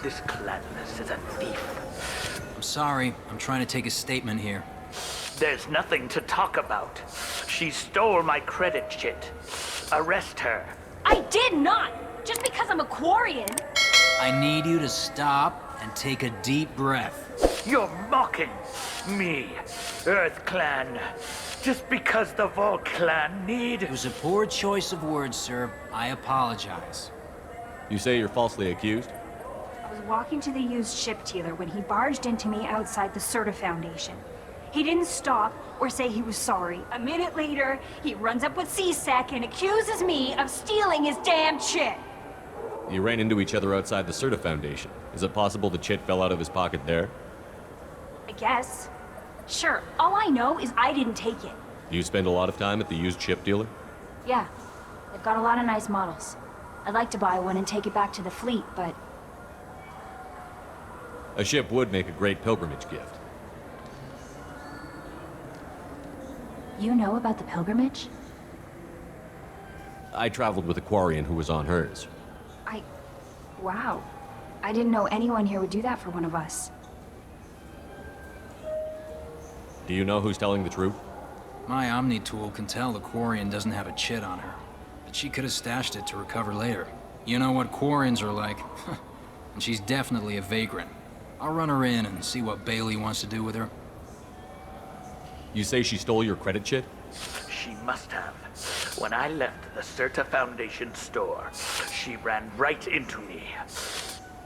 This clanless is a thief. I'm sorry. I'm trying to take a statement here. There's nothing to talk about. She stole my credit chit. Arrest her. I did not! Just because I'm a Quarian. I need you to stop and take a deep breath. You're mocking me, Earth Clan. Just because the Vol Clan need... It was a poor choice of words, sir. I apologize. You say you're falsely accused? I was walking to the used ship dealer when he barged into me outside the Serta Foundation. He didn't stop or say he was sorry. A minute later, he runs up with C-Sec and accuses me of stealing his damn chit. You ran into each other outside the Serta Foundation. Is it possible the chit fell out of his pocket there? I guess. Sure, all I know is I didn't take it. Do you spend a lot of time at the used ship dealer? Yeah, they've got a lot of nice models. I'd like to buy one and take it back to the fleet, but... A ship would make a great pilgrimage gift. You know about the pilgrimage? I traveled with a Quarian who was on hers. Wow. I didn't know anyone here would do that for one of us. Do you know who's telling the truth? My Omni tool can tell the Quarian doesn't have a chit on her, but she could have stashed it to recover later. You know what Quarians are like. And she's definitely a vagrant. I'll run her in and see what Bailey wants to do with her. You say she stole your credit chit? She must have. When I left the Serta Foundation store, she ran right into me.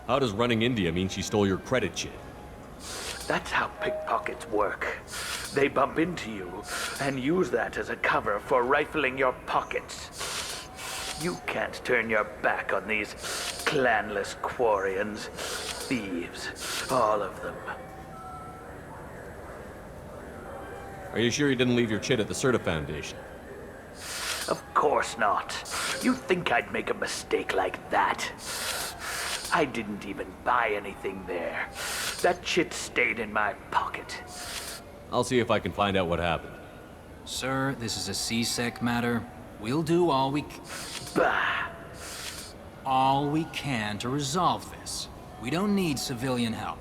How does running into you mean she stole your credit chit? That's how pickpockets work. They bump into you and use that as a cover for rifling your pockets. You can't turn your back on these clanless Quarians. Thieves, all of them. Are you sure you didn't leave your chit at the Serta Foundation? Of course not. You think I'd make a mistake like that? I didn't even buy anything there. That chit stayed in my pocket. I'll see if I can find out what happened. Sir, this is a C-Sec matter. We'll do all we can to resolve this. We don't need civilian help.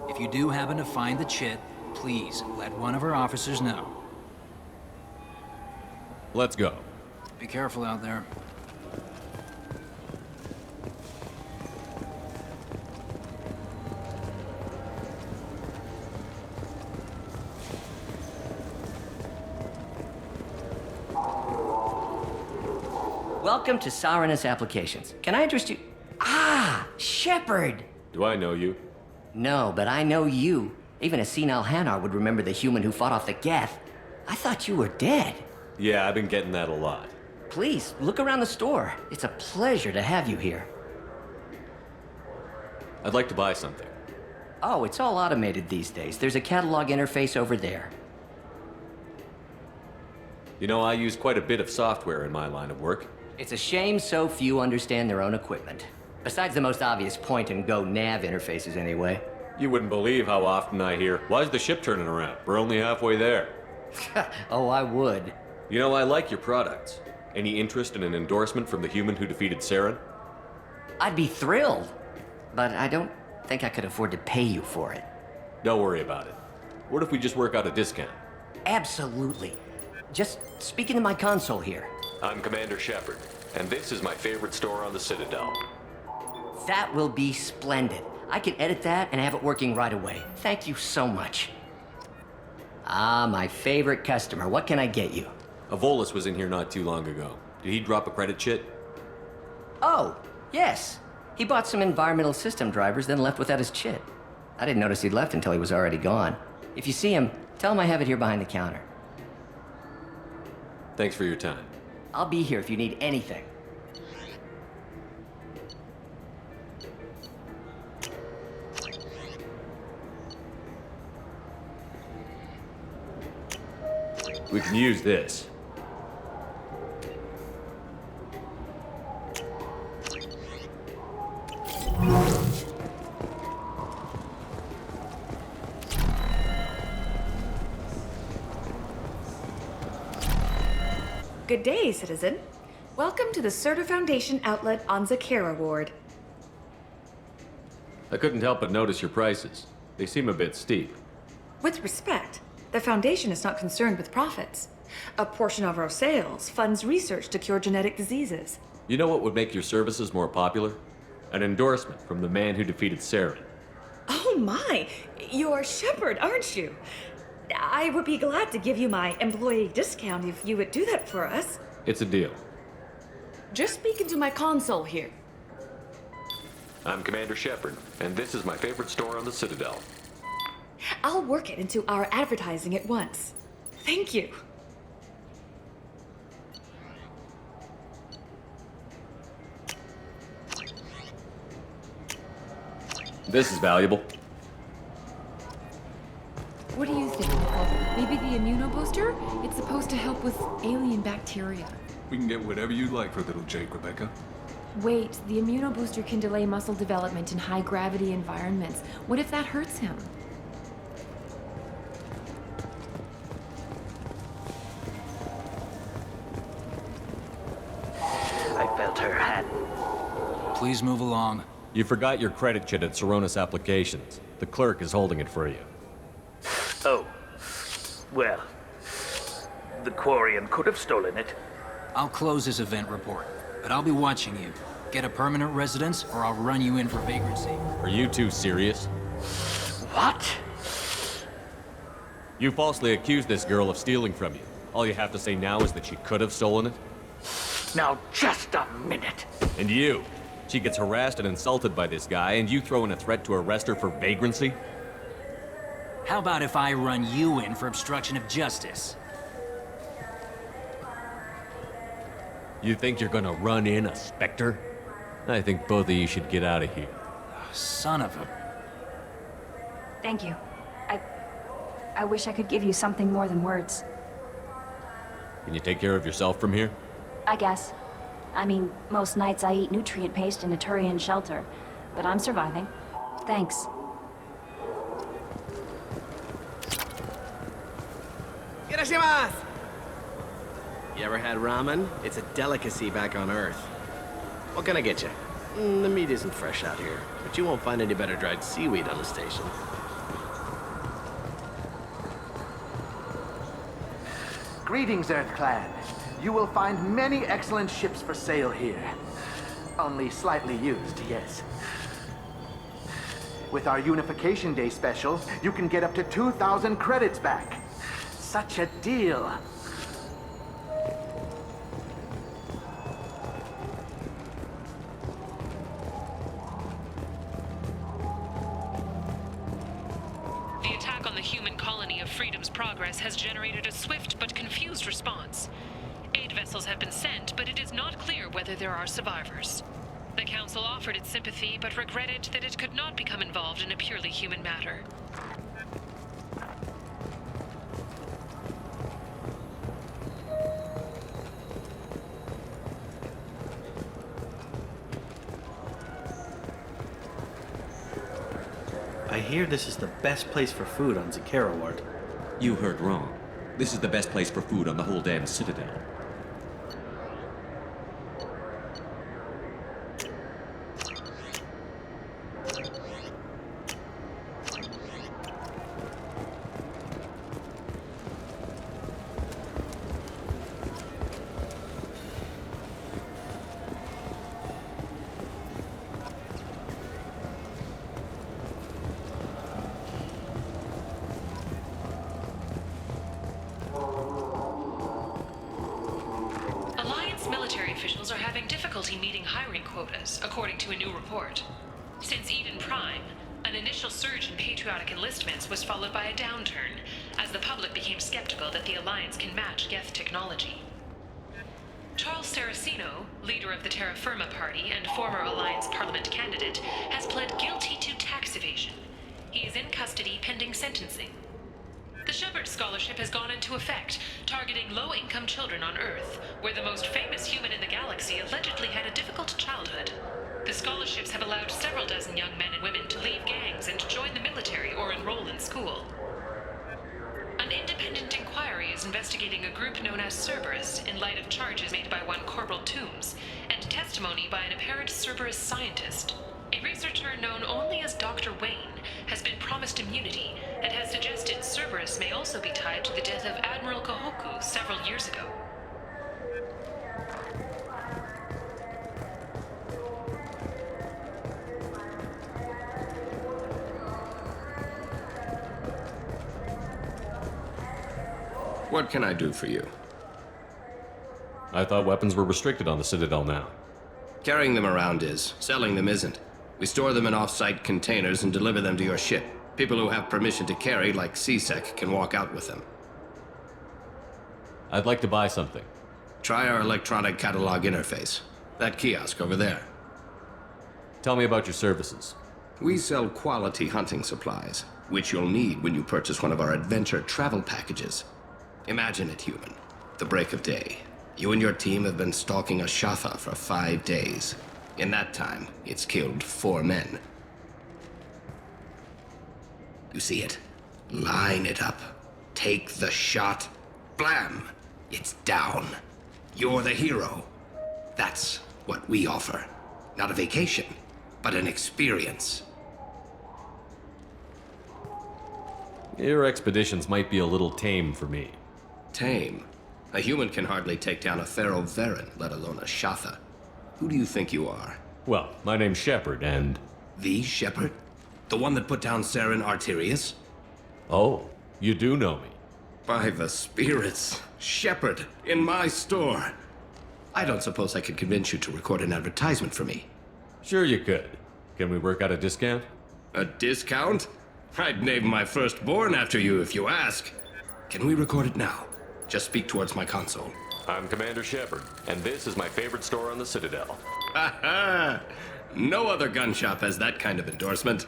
If you do happen to find the chit, please let one of our officers know. Let's go. Be careful out there. Welcome to Saranus Applications. Can I interest you? Ah, Shepard! Do I know you? No, but I know you. Even a senile Hanar would remember the human who fought off the Geth. I thought you were dead. Yeah, I've been getting that a lot. Please, look around the store. It's a pleasure to have you here. I'd like to buy something. Oh, it's all automated these days. There's a catalog interface over there. You know, I use quite a bit of software in my line of work. It's a shame so few understand their own equipment. Besides the most obvious point-and-go nav interfaces, anyway. You wouldn't believe how often I hear, "Why's the ship turning around? We're only halfway there." Oh, I would. You know, I like your products. Any interest in an endorsement from the human who defeated Saren? I'd be thrilled. But I don't think I could afford to pay you for it. Don't worry about it. What if we just work out a discount? Absolutely. Just speak into my console here. I'm Commander Shepard, and this is my favorite store on the Citadel. That will be splendid. I can edit that and have it working right away. Thank you so much. Ah, my favorite customer. What can I get you? A Volus was in here not too long ago. Did he drop a credit chit? Oh, yes. He bought some environmental system drivers, then left without his chit. I didn't notice he'd left until he was already gone. If you see him, tell him I have it here behind the counter. Thanks for your time. I'll be here if you need anything. We can use this. Good day, citizen. Welcome to the Serta Foundation outlet on Zakera Ward. I couldn't help but notice your prices. They seem a bit steep. With respect, the Foundation is not concerned with profits. A portion of our sales funds research to cure genetic diseases. You know what would make your services more popular? An endorsement from the man who defeated Saren. Oh my! You're Shepard, aren't you? I would be glad to give you my employee discount if you would do that for us. It's a deal. Just speaking to my console here. I'm Commander Shepard, and this is my favorite store on the Citadel. I'll work it into our advertising at once. Thank you. This is valuable. What do you think? Maybe the immunobooster? It's supposed to help with alien bacteria. We can get whatever you like for little Jake, Rebecca. Wait, the immunobooster can delay muscle development in high-gravity environments. What if that hurts him? I felt her hand. Please move along. You forgot your credit kit at Saronis Applications. The clerk is holding it for you. Oh. Well, the Quarian could have stolen it. I'll close this event report, but I'll be watching you. Get a permanent residence, or I'll run you in for vagrancy. Are you two serious? What? You falsely accused this girl of stealing from you. All you have to say now is that she could have stolen it? Now, just a minute. And you? She gets harassed and insulted by this guy, and you throw in a threat to arrest her for vagrancy? How about if I run you in for obstruction of justice? You think you're gonna run in a Spectre? I think both of you should get out of here. Son of a... Thank you. I wish I could give you something more than words. Can you take care of yourself from here? I guess. I mean, most nights I eat nutrient paste in a Turian shelter, but I'm surviving. Thanks. Irashimasu! You ever had ramen? It's a delicacy back on Earth. What can I get you? The meat isn't fresh out here, but you won't find any better dried seaweed on the station. Greetings, Earth Clan. You will find many excellent ships for sale here. Only slightly used, yes. With our Unification Day special, you can get up to 2,000 credits back. Such a deal. The attack on the human colony of Freedom's Progress has generated a swift but confused response. Aid vessels have been sent, but it is not clear whether there are survivors. The Council offered its sympathy, but regretted that it could not become involved in a purely human matter. I hear this is the best place for food on Zakara Ward. You heard wrong. This is the best place for food on the whole damn Citadel. Officials are having difficulty meeting hiring quotas, according to a new report. Since Eden Prime, an initial surge in patriotic enlistments was followed by a downturn, as the public became skeptical that the Alliance can match Geth technology. Charles Saraceno, leader of the Terra Firma Party and former Alliance Parliament candidate, has pled guilty to tax evasion. He is in custody pending sentencing. The Shepard Scholarship has gone into effect, targeting low-income children on Earth, where the most famous human in the galaxy allegedly had a difficult childhood. The scholarships have allowed several dozen young men and women to leave gangs and join the military or enroll in school. An independent inquiry is investigating a group known as Cerberus in light of charges made by one Corporal Toombs and testimony by an apparent Cerberus scientist. A researcher known only as Dr. Wayne has been promised immunity and has suggested Cerberus may also be tied to the death of Admiral Kahoku several years ago. What can I do for you? I thought weapons were restricted on the Citadel now. Carrying them around is. Selling them isn't. We store them in off-site containers and deliver them to your ship. People who have permission to carry, like CSEC, can walk out with them. I'd like to buy something. Try our electronic catalog interface. That kiosk over there. Tell me about your services. We sell quality hunting supplies, which you'll need when you purchase one of our adventure travel packages. Imagine it, human. The break of day. You and your team have been stalking a Shatha for 5 days. In that time, it's killed 4 men. You see it? Line it up. Take the shot. Blam! It's down. You're the hero. That's what we offer. Not a vacation, but an experience. Your expeditions might be a little tame for me. Tame? A human can hardly take down a Pharaoh Varen, let alone a Shatha. Who do you think you are? Well, my name's Shepard, and... The Shepard? The one that put down Saren Arterius? Oh, you do know me. By the spirits. Shepard, in my store. I don't suppose I could convince you to record an advertisement for me. Sure you could. Can we work out a discount? A discount? I'd name my firstborn after you if you ask. Can we record it now? Just speak towards my console. I'm Commander Shepard, and this is my favorite store on the Citadel. Ha ha! No other gun shop has that kind of endorsement.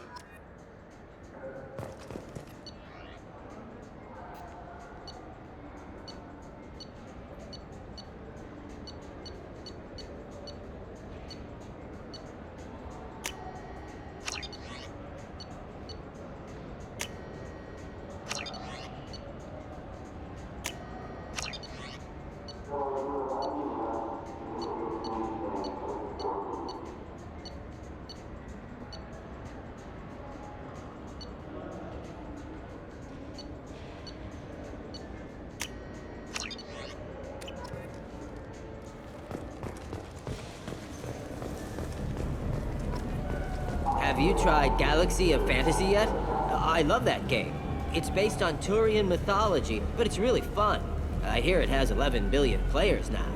Have you tried Galaxy of Fantasy yet? I love that game. It's based on Turian mythology, but it's really fun. I hear it has 11 billion players now.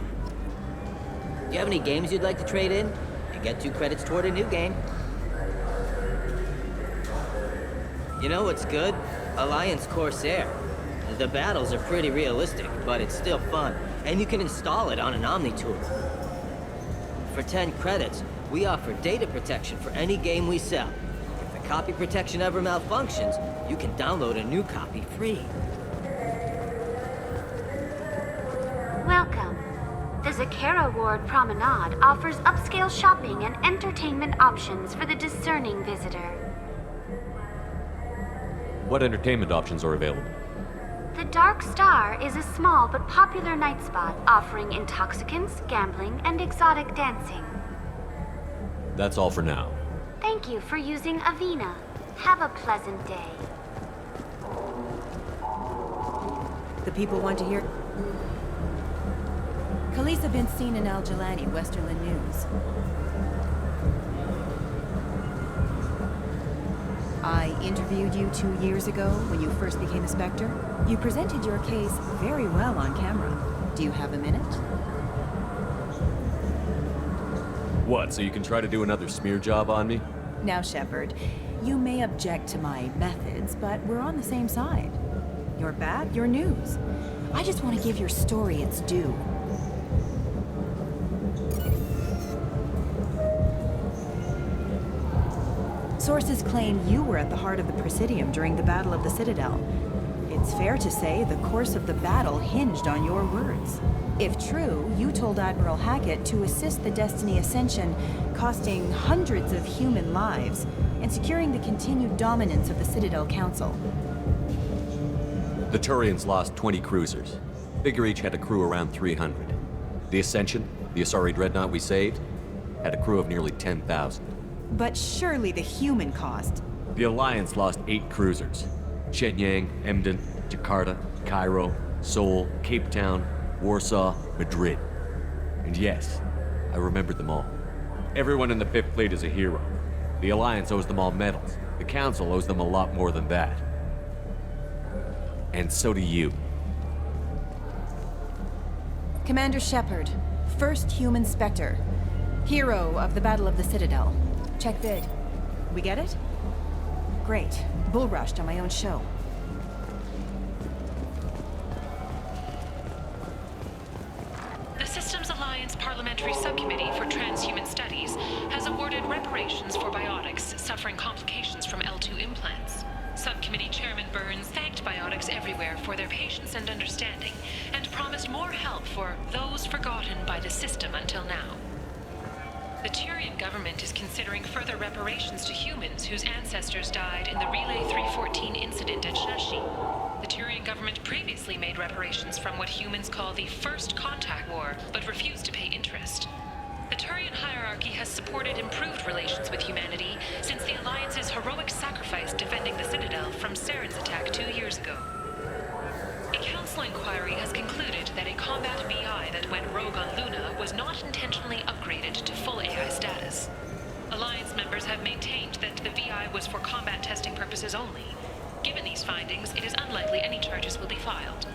Do you have any games you'd like to trade in? And get 2 credits toward a new game. You know what's good? Alliance Corsair. The battles are pretty realistic, but it's still fun. And you can install it on an Omni tool. For 10 credits, we offer data protection for any game we sell. If the copy protection ever malfunctions, you can download a new copy free. Welcome. The Zakara Ward Promenade offers upscale shopping and entertainment options for the discerning visitor. What entertainment options are available? The Dark Star is a small but popular night spot offering intoxicants, gambling, and exotic dancing. That's all for now. Thank you for using Avena. Have a pleasant day. The people want to hear... Khalisa been seen in Al Jalani, Westerland News. I interviewed you 2 years ago when you first became a Spectre. You presented your case very well on camera. Do you have a minute? What, so you can try to do another smear job on me? Now, Shepard, you may object to my methods, but we're on the same side. You're bad, you're news. I just want to give your story its due. Sources claim you were at the heart of the Presidium during the Battle of the Citadel. It's fair to say the course of the battle hinged on your words. If true, you told Admiral Hackett to assist the Destiny Ascension, costing hundreds of human lives, and securing the continued dominance of the Citadel Council. The Turians lost 20 cruisers. Figure each had a crew around 300. The Ascension, the Asari dreadnought we saved, had a crew of nearly 10,000. But surely the human cost. The Alliance lost 8 cruisers. Shenyang, Emden, Jakarta, Cairo, Seoul, Cape Town, Warsaw, Madrid. And yes, I remembered them all. Everyone in the 5th Fleet is a hero. The Alliance owes them all medals. The Council owes them a lot more than that. And so do you. Commander Shepard, first human Spectre. Hero of the Battle of the Citadel. Check bid. We get it? Great. Bull rushed on my own show. The Systems Alliance Parliamentary Subcommittee for Transhuman Studies has awarded reparations for biotics suffering complications from L2 implants. Subcommittee Chairman Burns thanked biotics everywhere for their patience and understanding, and promised more help for those forgotten by the system until now. The Turian government is considering further reparations to humans whose ancestors died in the Relay 314 incident at Shashi. The Turian government previously made reparations from what humans call the First Contact War, but refused to pay interest. The Turian hierarchy has supported improved relations with humanity since the Alliance's heroic sacrifice defending the Citadel from Saren's attack 2 years ago. A council inquiry has concluded that a combat VI that went rogue on Luna was not intentionally upgraded to full AI status. Alliance members have maintained that the VI was for combat testing purposes only. Given these findings, it is unlikely any charges will be filed.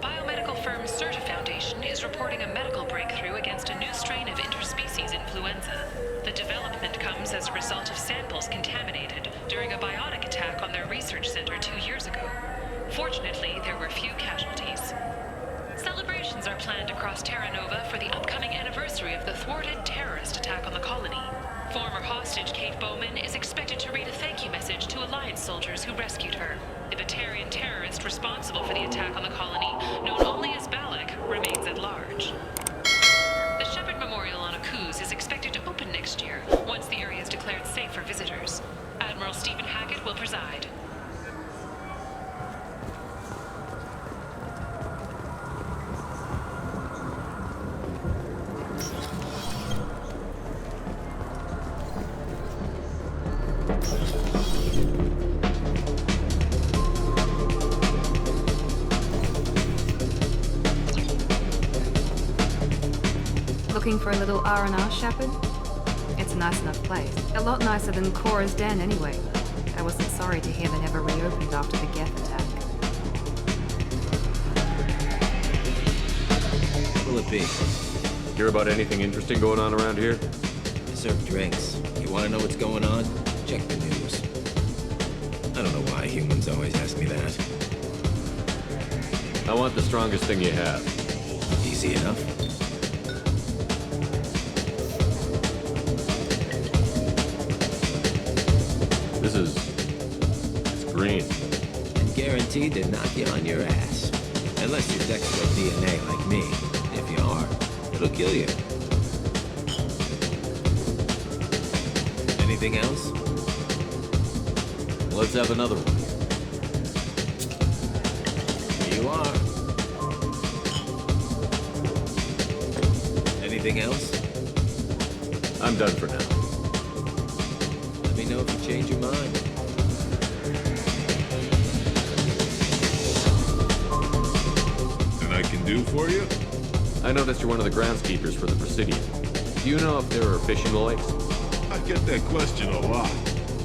Biomedical firm Certa Foundation is reporting a medical breakthrough against a new strain of interspecies influenza. The development comes as a result of samples contaminated during a biotic attack on their research center 2 years ago. Fortunately, there were few casualties. Celebrations are planned across Terra Nova for the upcoming anniversary of the thwarted terrorist attack on the colony. Former hostage Kate Bowman is expected to read a thank you message to Alliance soldiers who rescued her. The Batarian terrorist responsible for the attack on the colony, known only as Balak, remains at large. The Shepard Memorial on Akuz is expected to open next year, once the area is declared safe for visitors. Admiral Stephen Hackett will preside. Looking for a little R&R, Shepard? It's a nice enough place. A lot nicer than Cora's den, anyway. I wasn't sorry to hear they never reopened after the Geth attack. What will it be? Hear about anything interesting going on around here? I serve drinks. You want to know what's going on? Check the news. I don't know why humans always ask me that. I want the strongest thing you have. Easy enough. It's green. And guaranteed to knock you on your ass. Unless you're Dextro DNA like me. If you are, it'll kill you. Anything else? Let's have another one. Here you are. Anything else? I'm done for now. Let me know if you change your mind. Anything I can do for you? I noticed you're one of the groundskeepers for the Presidium. Do you know if there are fishing lakes? I get that question a lot.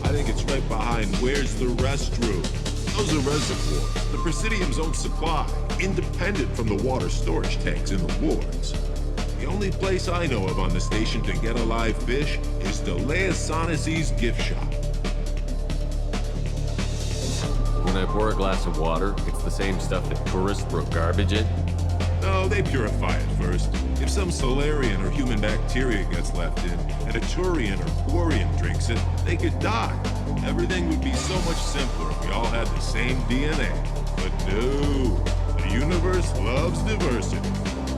I think it's right behind where's the restroom. Those are reservoirs. The Presidium's own supply, independent from the water storage tanks in the wards. The only place I know of on the station to get a live fish is the Leia Sonesi's gift shop. When I pour a glass of water, it's the same stuff that tourists throw garbage in? No, they purify it first. If some Solarian or human bacteria gets left in, and a Turian or Quarian drinks it, they could die. Everything would be so much simpler if we all had the same DNA. But no, the universe loves diversity.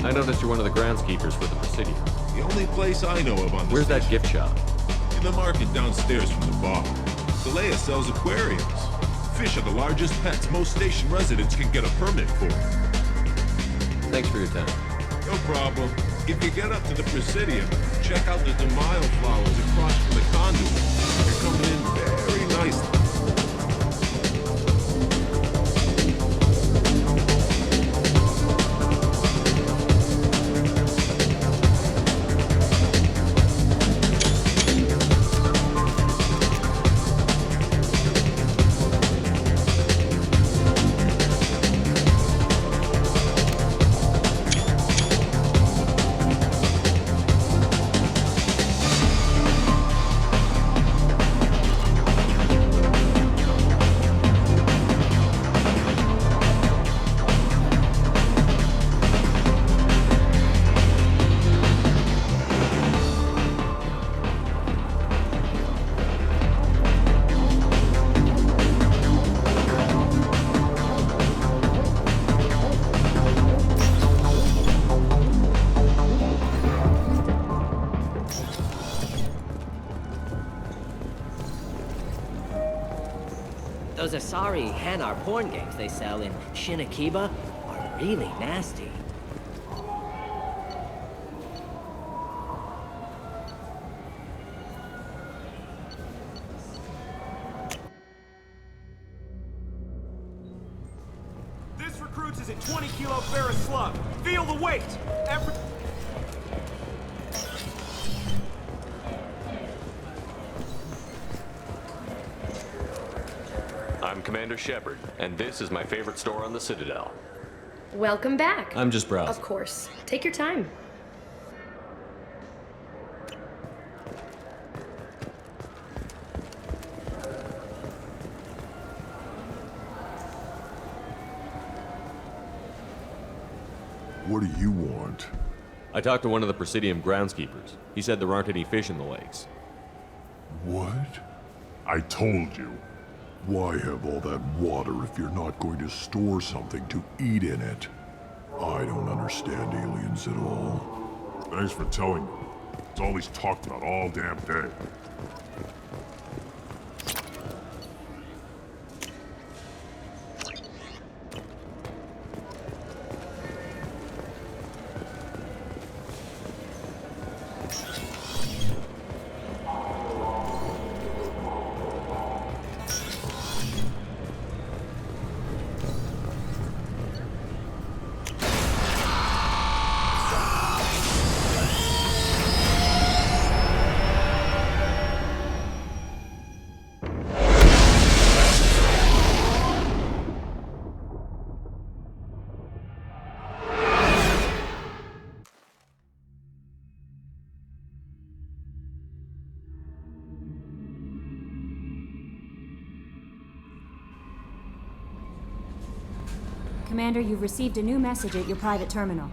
I noticed you're one of the groundskeepers for the Presidium. The only place I know of on the Where's that gift shop? In the market downstairs from the bar. Leia sells aquariums. Fish are the largest pets most station residents can get a permit for. Thanks for your time. No problem. If you get up to the Presidium, check out the Demaio flowers across from the conduit. They're coming in very nicely. Those Asari Hanar porn games they sell in Shinakiba are really nasty. This recruits is a 20-kilo ferrous slug. Feel the weight! I'm Commander Shepard, and this is my favorite store on the Citadel. Welcome back. I'm just browsing. Of course. Take your time. What do you want? I talked to one of the Presidium groundskeepers. He said there aren't any fish in the lakes. What? I told you. Why have all that water if you're not going to store something to eat in it? I don't understand aliens at all. Thanks for telling me. It's all he's talked about all damn day. Commander, you've received a new message at your private terminal.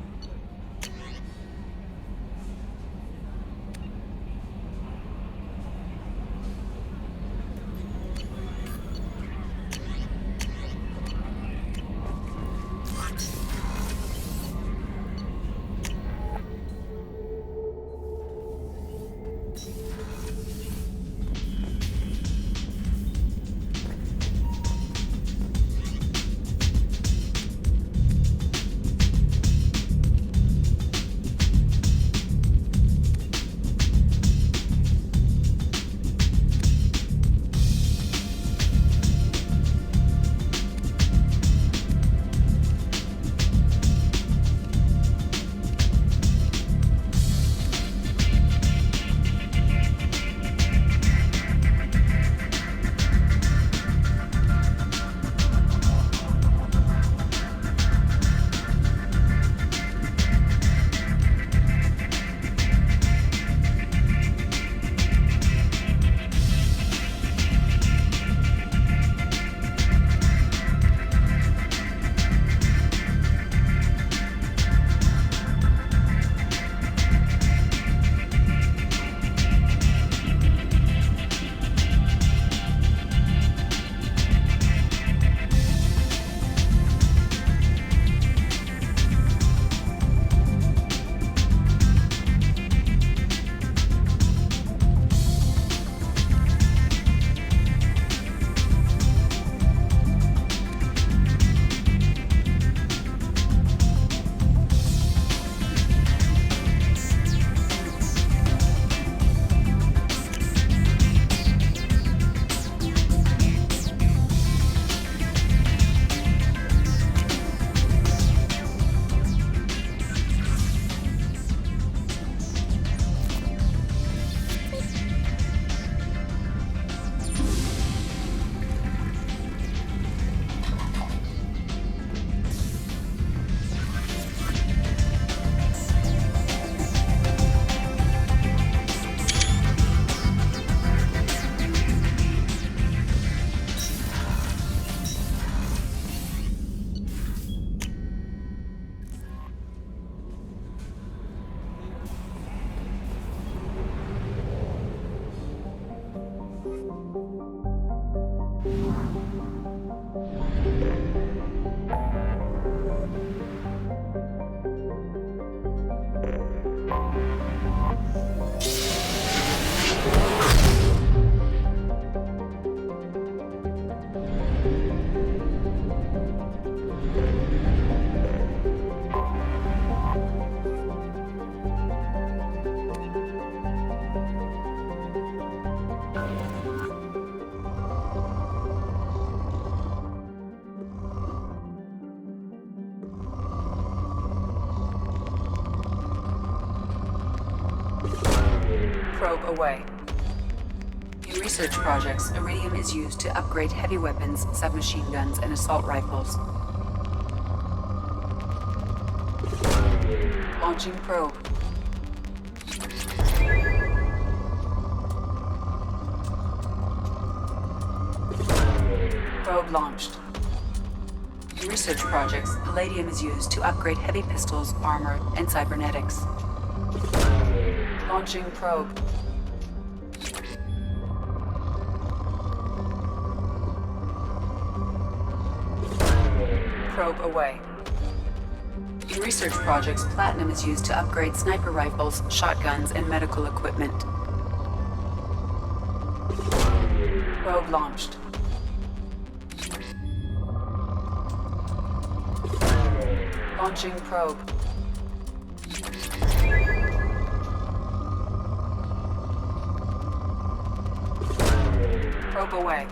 Probe away. In research projects, iridium is used to upgrade heavy weapons, submachine guns, and assault rifles. Launching probe. Probe launched. In research projects, palladium is used to upgrade heavy pistols, armor, and cybernetics. Launching probe. Probe away. In research projects, platinum is used to upgrade sniper rifles, shotguns, and medical equipment. Probe launched. Launching probe. Probe away.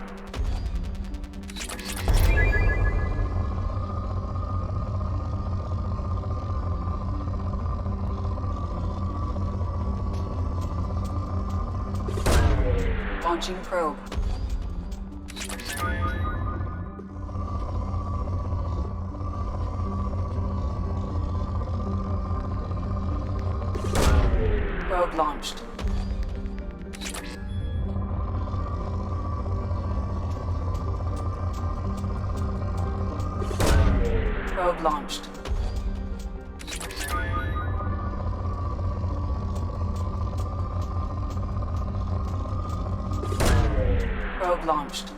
Launching probe. Probe launched. Probe launched. Probe launched.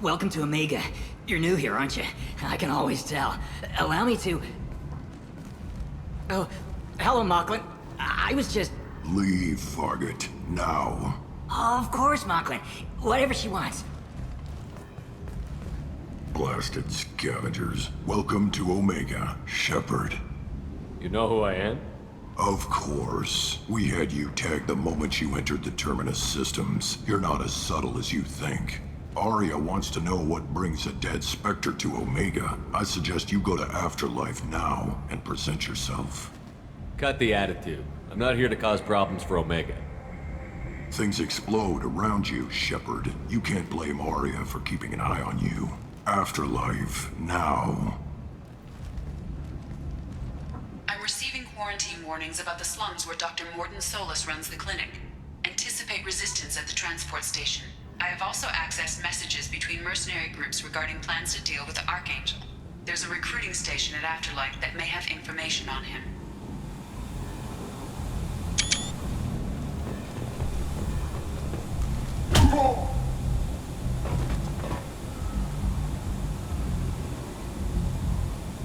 Welcome to Omega. You're new here, aren't you? I can always tell. Allow me to... Oh, hello, Mocklin. I was just... Leave, Fargate. Now. Oh, of course, Mocklin. Whatever she wants. Blasted scavengers. Welcome to Omega, Shepard. You know who I am? Of course. We had you tagged the moment you entered the Terminus systems. You're not as subtle as you think. Aria wants to know what brings a dead Spectre to Omega. I suggest you go to Afterlife now and present yourself. Cut the attitude. I'm not here to cause problems for Omega. Things explode around you, Shepard. You can't blame Aria for keeping an eye on you. Afterlife now. I'm receiving quarantine warnings about the slums where Dr. Morden Solus runs the clinic. Anticipate resistance at the transport station. I have also accessed messages between mercenary groups regarding plans to deal with the Archangel. There's a recruiting station at Afterlife that may have information on him.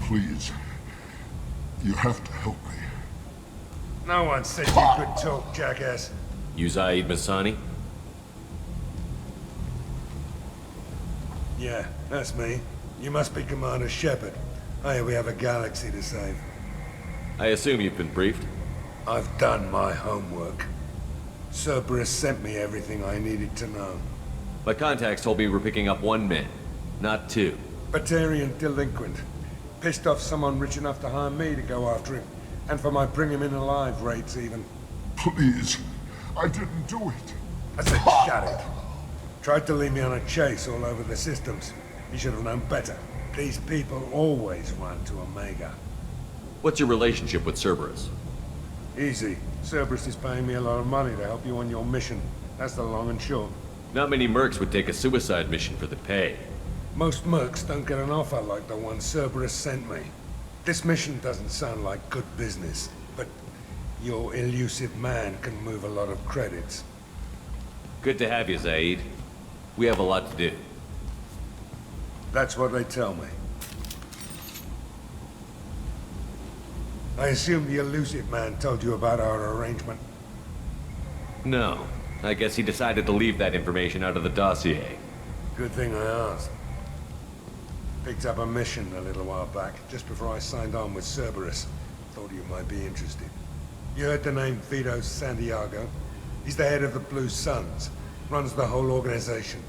Please. You have to help me. No one said you could talk, jackass. You Zaid Massani? Yeah, that's me. You must be Commander Shepard. Hey, we have a galaxy to save. I assume you've been briefed? I've done my homework. Cerberus sent me everything I needed to know. My contacts told me we're picking up 1 man, not 2. Batarian delinquent. Pissed off someone rich enough to hire me to go after him. And for my bring him in alive rates even. Please, I didn't do it. I said shut it. Tried to lead me on a chase all over the systems. He should have known better. These people always run to Omega. What's your relationship with Cerberus? Easy. Cerberus is paying me a lot of money to help you on your mission. That's the long and short. Not many mercs would take a suicide mission for the pay. Most mercs don't get an offer like the one Cerberus sent me. This mission doesn't sound like good business, but your elusive man can move a lot of credits. Good to have you, Zaid. We have a lot to do. That's what they tell me. I assume the elusive man told you about our arrangement. No. I guess he decided to leave that information out of the dossier. Good thing I asked. Picked up a mission a little while back, just before I signed on with Cerberus. Thought you might be interested. You heard the name Vito Santiago? He's the head of the Blue Suns. Runs the whole organization.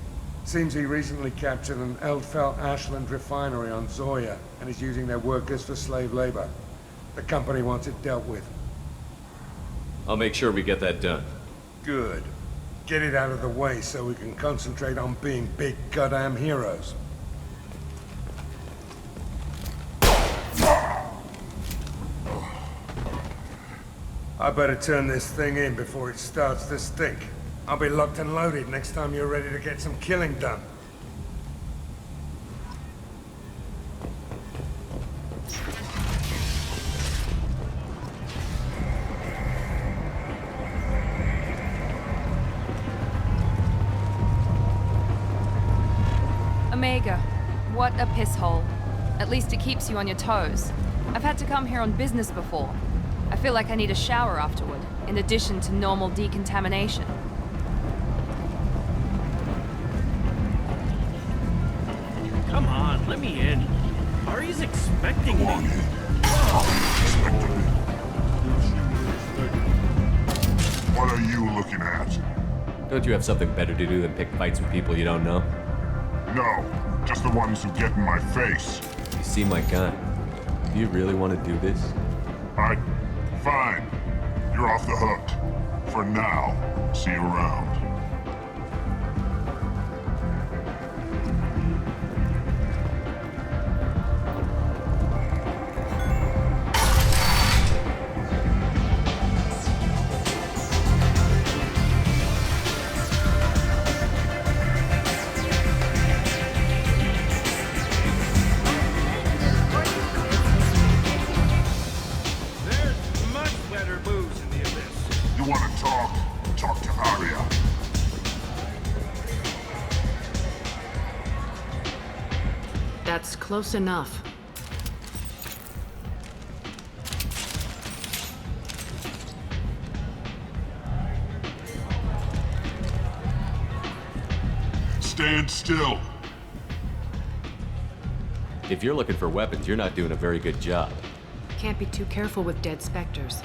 Seems he recently captured an Eldfell Ashland refinery on Zoya and is using their workers for slave labor. The company wants it dealt with. I'll make sure we get that done. Good. Get it out of the way so we can concentrate on being big goddamn heroes. I better turn this thing in before it starts to stink. I'll be locked and loaded next time you're ready to get some killing done. Omega, what a piss hole. At least it keeps you on your toes. I've had to come here on business before. I feel like I need a shower afterward, in addition to normal decontamination. Come on, let me in. Ari's expecting me. What are you looking at? Don't you have something better to do than pick fights with people you don't know? No, just the ones who get in my face. You seem my kind. Do you really want to do this? Fine. You're off the hook. For now. See you around. Talk to Aria. That's close enough. Stand still. If you're looking for weapons, you're not doing a very good job. Can't be too careful with dead specters.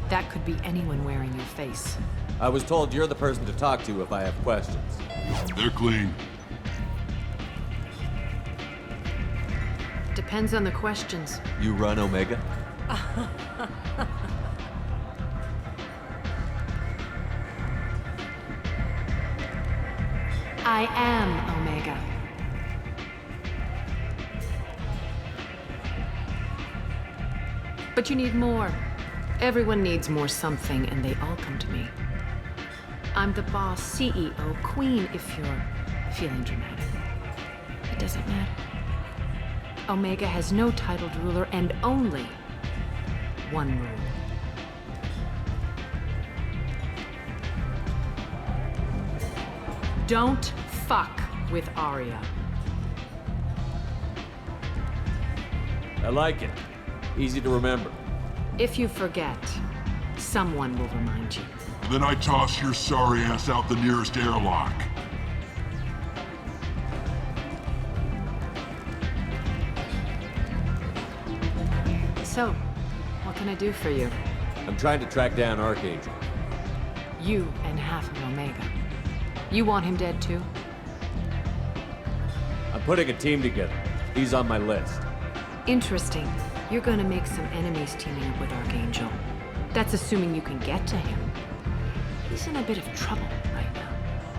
That could be anyone wearing your face. I was told you're the person to talk to if I have questions. They're clean. Depends on the questions. You run Omega? I am Omega. But you need more. Everyone needs more something, and they all come to me. I'm the boss, CEO, queen, if you're feeling dramatic. It doesn't matter. Omega has no titled ruler and only one rule. Don't fuck with Aria. I like it. Easy to remember. If you forget, someone will remind you. Then I toss your sorry ass out the nearest airlock. So, what can I do for you? I'm trying to track down Archangel. You and half of Omega. You want him dead too? I'm putting a team together. He's on my list. Interesting. You're gonna make some enemies teaming up with Archangel. That's assuming you can get to him. He's in a bit of trouble right now.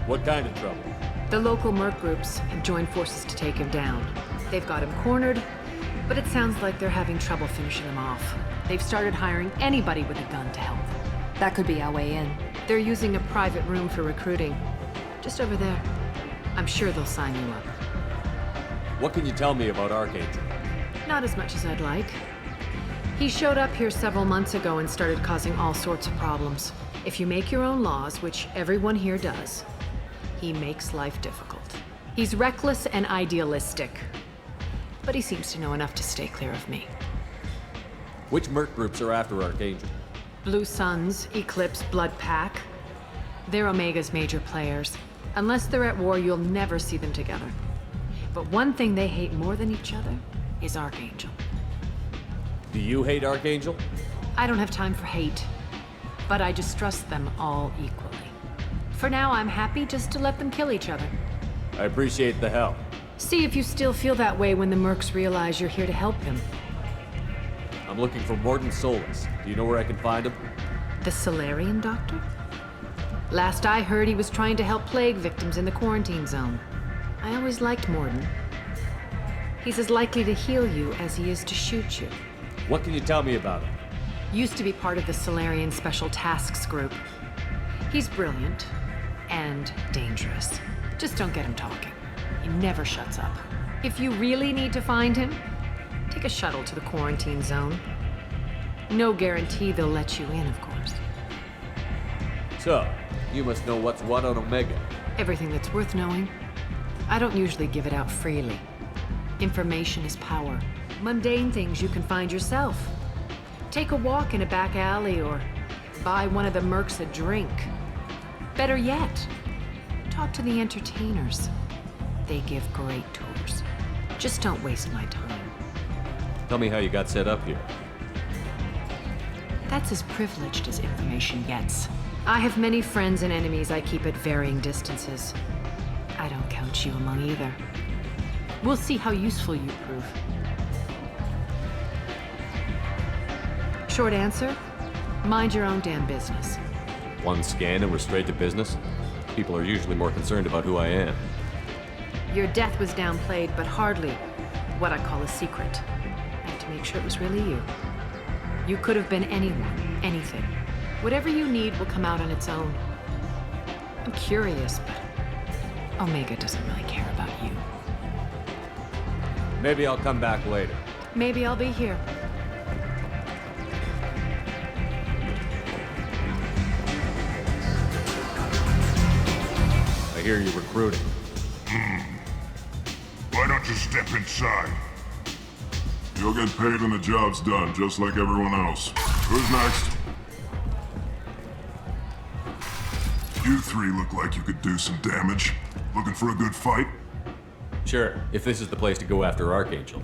What kind of trouble? The local merc groups have joined forces to take him down. They've got him cornered, but it sounds like they're having trouble finishing him off. They've started hiring anybody with a gun to help them. That could be our way in. They're using a private room for recruiting. Just over there. I'm sure they'll sign you up. What can you tell me about Archangel? Not as much as I'd like. He showed up here several months ago and started causing all sorts of problems. If you make your own laws, which everyone here does, he makes life difficult. He's reckless and idealistic. But he seems to know enough to stay clear of me. Which merc groups are after Archangel? Blue Suns, Eclipse, Blood Pack. They're Omega's major players. Unless they're at war, you'll never see them together. But one thing they hate more than each other is Archangel. Do you hate Archangel? I don't have time for hate, but I distrust them all equally. For now, I'm happy just to let them kill each other. I appreciate the help. See if you still feel that way when the mercs realize you're here to help him. I'm looking for Morden Solus. Do you know where I can find him? The Solarian doctor? Last I heard, he was trying to help plague victims in the quarantine zone. I always liked Morden. He's as likely to heal you as he is to shoot you. What can you tell me about him? Used to be part of the Solarian Special Tasks Group. He's brilliant and dangerous. Just don't get him talking. He never shuts up. If you really need to find him, take a shuttle to the quarantine zone. No guarantee they'll let you in, of course. So, you must know what's what on Omega. Everything that's worth knowing. I don't usually give it out freely. Information is power. Mundane things you can find yourself. Take a walk in a back alley or buy one of the mercs a drink. Better yet, talk to the entertainers. They give great tours. Just don't waste my time. Tell me how you got set up here. That's as privileged as information gets. I have many friends and enemies I keep at varying distances. I don't count you among either. We'll see how useful you prove. Short answer, mind your own damn business. One scan and we're straight to business? People are usually more concerned about who I am. Your death was downplayed, but hardly what I call a secret. I had to make sure it was really you. You could have been anyone, anything. Whatever you need will come out on its own. I'm curious, but Omega doesn't really care about you. Maybe I'll come back later. Maybe I'll be here. I hear you're recruiting. Why don't you step inside? You'll get paid when the job's done, just like everyone else. Who's next? You three look like you could do some damage. Looking for a good fight? Sure, if this is the place to go after Archangel.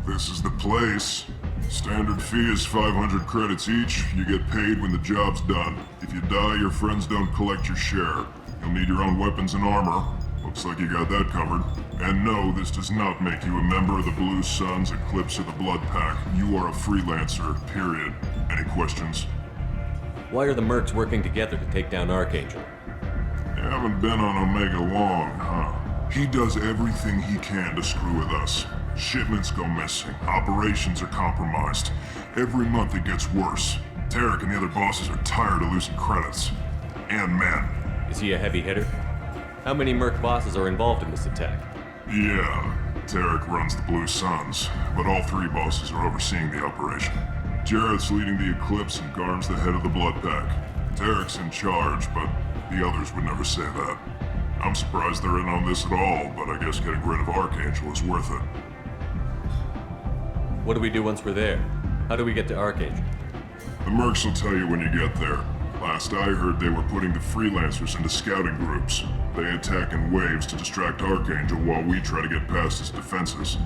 This is the place. Standard fee is 500 credits each. You get paid when the job's done. If you die, your friends don't collect your share. You'll need your own weapons and armor. Looks like you got that covered. And no, this does not make you a member of the Blue Suns, Eclipse, or the Blood Pack. You are a freelancer, period. Any questions? Why are the mercs working together to take down Archangel? You haven't been on Omega long, huh? He does everything he can to screw with us. Shipments go missing. Operations are compromised. Every month it gets worse. Tarek and the other bosses are tired of losing credits. And men. Is he a heavy hitter? How many merc bosses are involved in this attack? Yeah, Tarek runs the Blue Suns, but all three bosses are overseeing the operation. Jarrett's leading the Eclipse and Garm's the head of the Blood Pack. Tarek's in charge, but the others would never say that. I'm surprised they're in on this at all, but I guess getting rid of Archangel is worth it. What do we do once we're there? How do we get to Archangel? The mercs will tell you when you get there. Last I heard, they were putting the freelancers into scouting groups. They attack in waves to distract Archangel while we try to get past his defenses.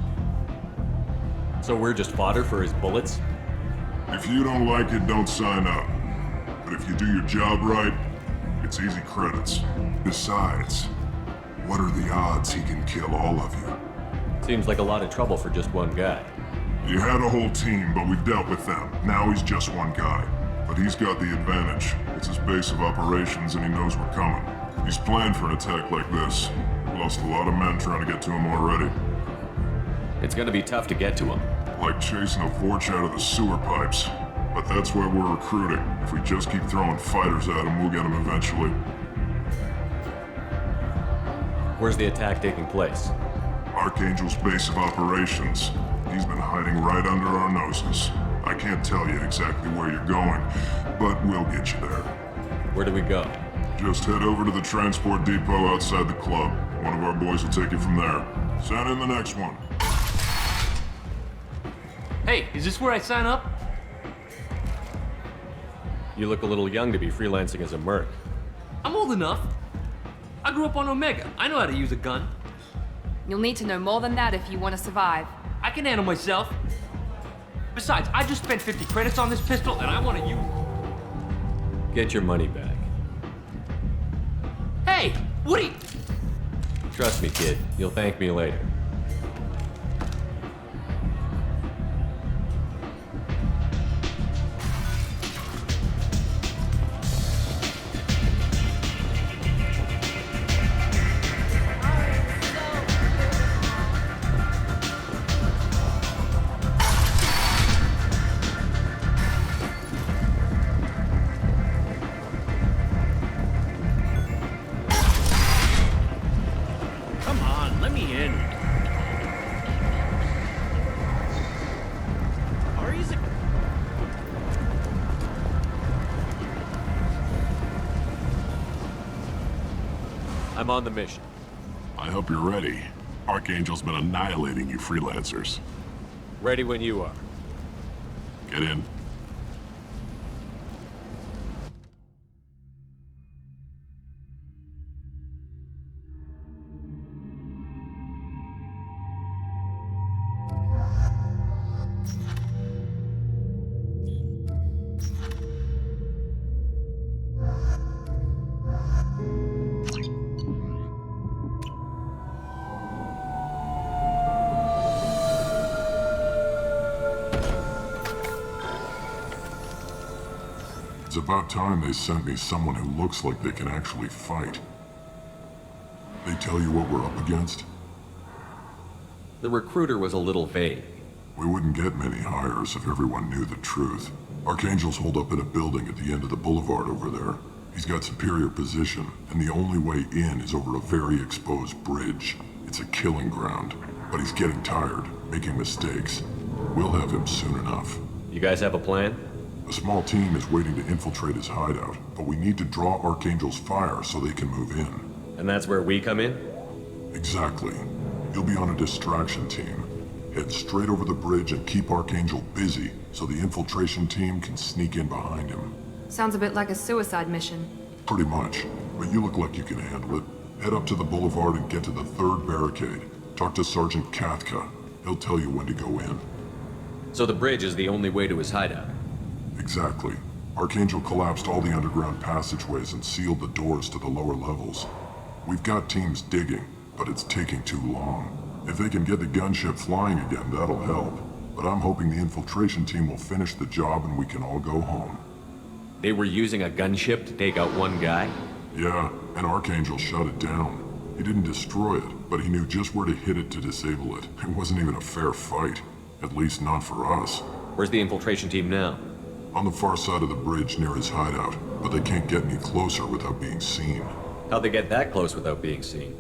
So we're just fodder for his bullets? If you don't like it, don't sign up. But if you do your job right, it's easy credits. Besides, what are the odds he can kill all of you? Seems like a lot of trouble for just one guy. You had a whole team, but we've dealt with them. Now he's just one guy. But he's got the advantage. It's his base of operations and he knows we're coming. He's planned for an attack like this. Lost a lot of men trying to get to him already. It's gonna be tough to get to him. Like chasing a Vorch out of the sewer pipes. But that's why we're recruiting. If we just keep throwing fighters at him, we'll get him eventually. Where's the attack taking place? Archangel's base of operations. He's been hiding right under our noses. I can't tell you exactly where you're going, but we'll get you there. Where do we go? Just head over to the transport depot outside the club. One of our boys will take you from there. Send in the next one. Hey, is this where I sign up? You look a little young to be freelancing as a merc. I'm old enough. I grew up on Omega. I know how to use a gun. You'll need to know more than that if you want to survive. I can handle myself. Besides, I just spent 50 credits on this pistol and I want to use it. Get your money back. Hey, Woody! Trust me, kid. You'll thank me later. I'm on the mission. I hope you're ready. Archangel's been annihilating you freelancers. Ready when you are. Get in. It's about time they sent me someone who looks like they can actually fight. They tell you what we're up against? The recruiter was a little vague. We wouldn't get many hires if everyone knew the truth. Archangel's holed up in a building at the end of the boulevard over there. He's got superior position, and the only way in is over a very exposed bridge. It's a killing ground, but he's getting tired, making mistakes. We'll have him soon enough. You guys have a plan? A small team is waiting to infiltrate his hideout, but we need to draw Archangel's fire so they can move in. And that's where we come in? Exactly. You'll be on a distraction team. Head straight over the bridge and keep Archangel busy so the infiltration team can sneak in behind him. Sounds a bit like a suicide mission. Pretty much, but you look like you can handle it. Head up to the boulevard and get to the third barricade. Talk to Sergeant Katka. He'll tell you when to go in. So the bridge is the only way to his hideout? Exactly. Archangel collapsed all the underground passageways and sealed the doors to the lower levels. We've got teams digging, but it's taking too long. If they can get the gunship flying again, that'll help. But I'm hoping the infiltration team will finish the job and we can all go home. They were using a gunship to take out one guy? Yeah, and Archangel shut it down. He didn't destroy it, but he knew just where to hit it to disable it. It wasn't even a fair fight. At least not for us. Where's the infiltration team now? On the far side of the bridge near his hideout, but they can't get any closer without being seen. How'd they get that close without being seen?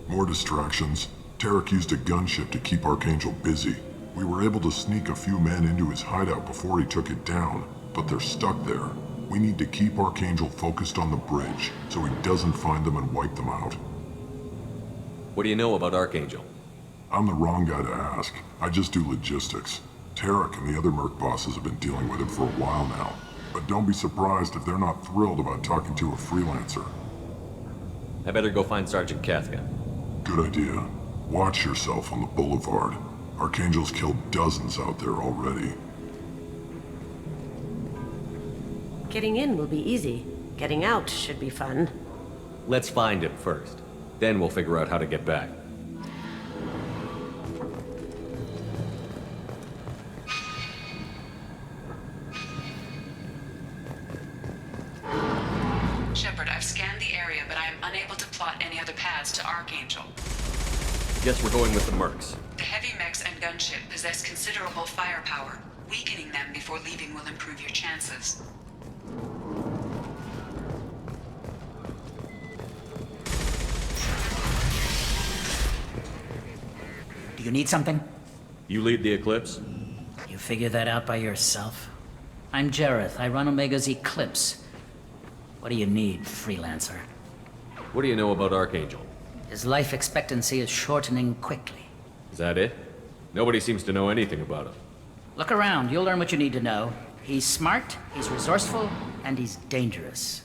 More distractions. Tarek used a gunship to keep Archangel busy. We were able to sneak a few men into his hideout before he took it down, but they're stuck there. We need to keep Archangel focused on the bridge, so he doesn't find them and wipe them out. What do you know about Archangel? I'm the wrong guy to ask. I just do logistics. Tarek and the other merc bosses have been dealing with him for a while now. But don't be surprised if they're not thrilled about talking to a freelancer. I better go find Sergeant Katka. Good idea. Watch yourself on the boulevard. Archangel's killed dozens out there already. Getting in will be easy. Getting out should be fun. Let's find him first. Then we'll figure out how to get back. Shepard, I've scanned the area, but I am unable to plot any other paths to Archangel. Guess we're going with the mercs. The heavy mechs and gunship possess considerable firepower. Weakening them before leaving will improve your chances. Do you need something? You lead the Eclipse? You figure that out by yourself? I'm Jareth. I run Omega's Eclipse. What do you need, freelancer? What do you know about Archangel? His life expectancy is shortening quickly. Is that it? Nobody seems to know anything about him. Look around, you'll learn what you need to know. He's smart, he's resourceful, and he's dangerous.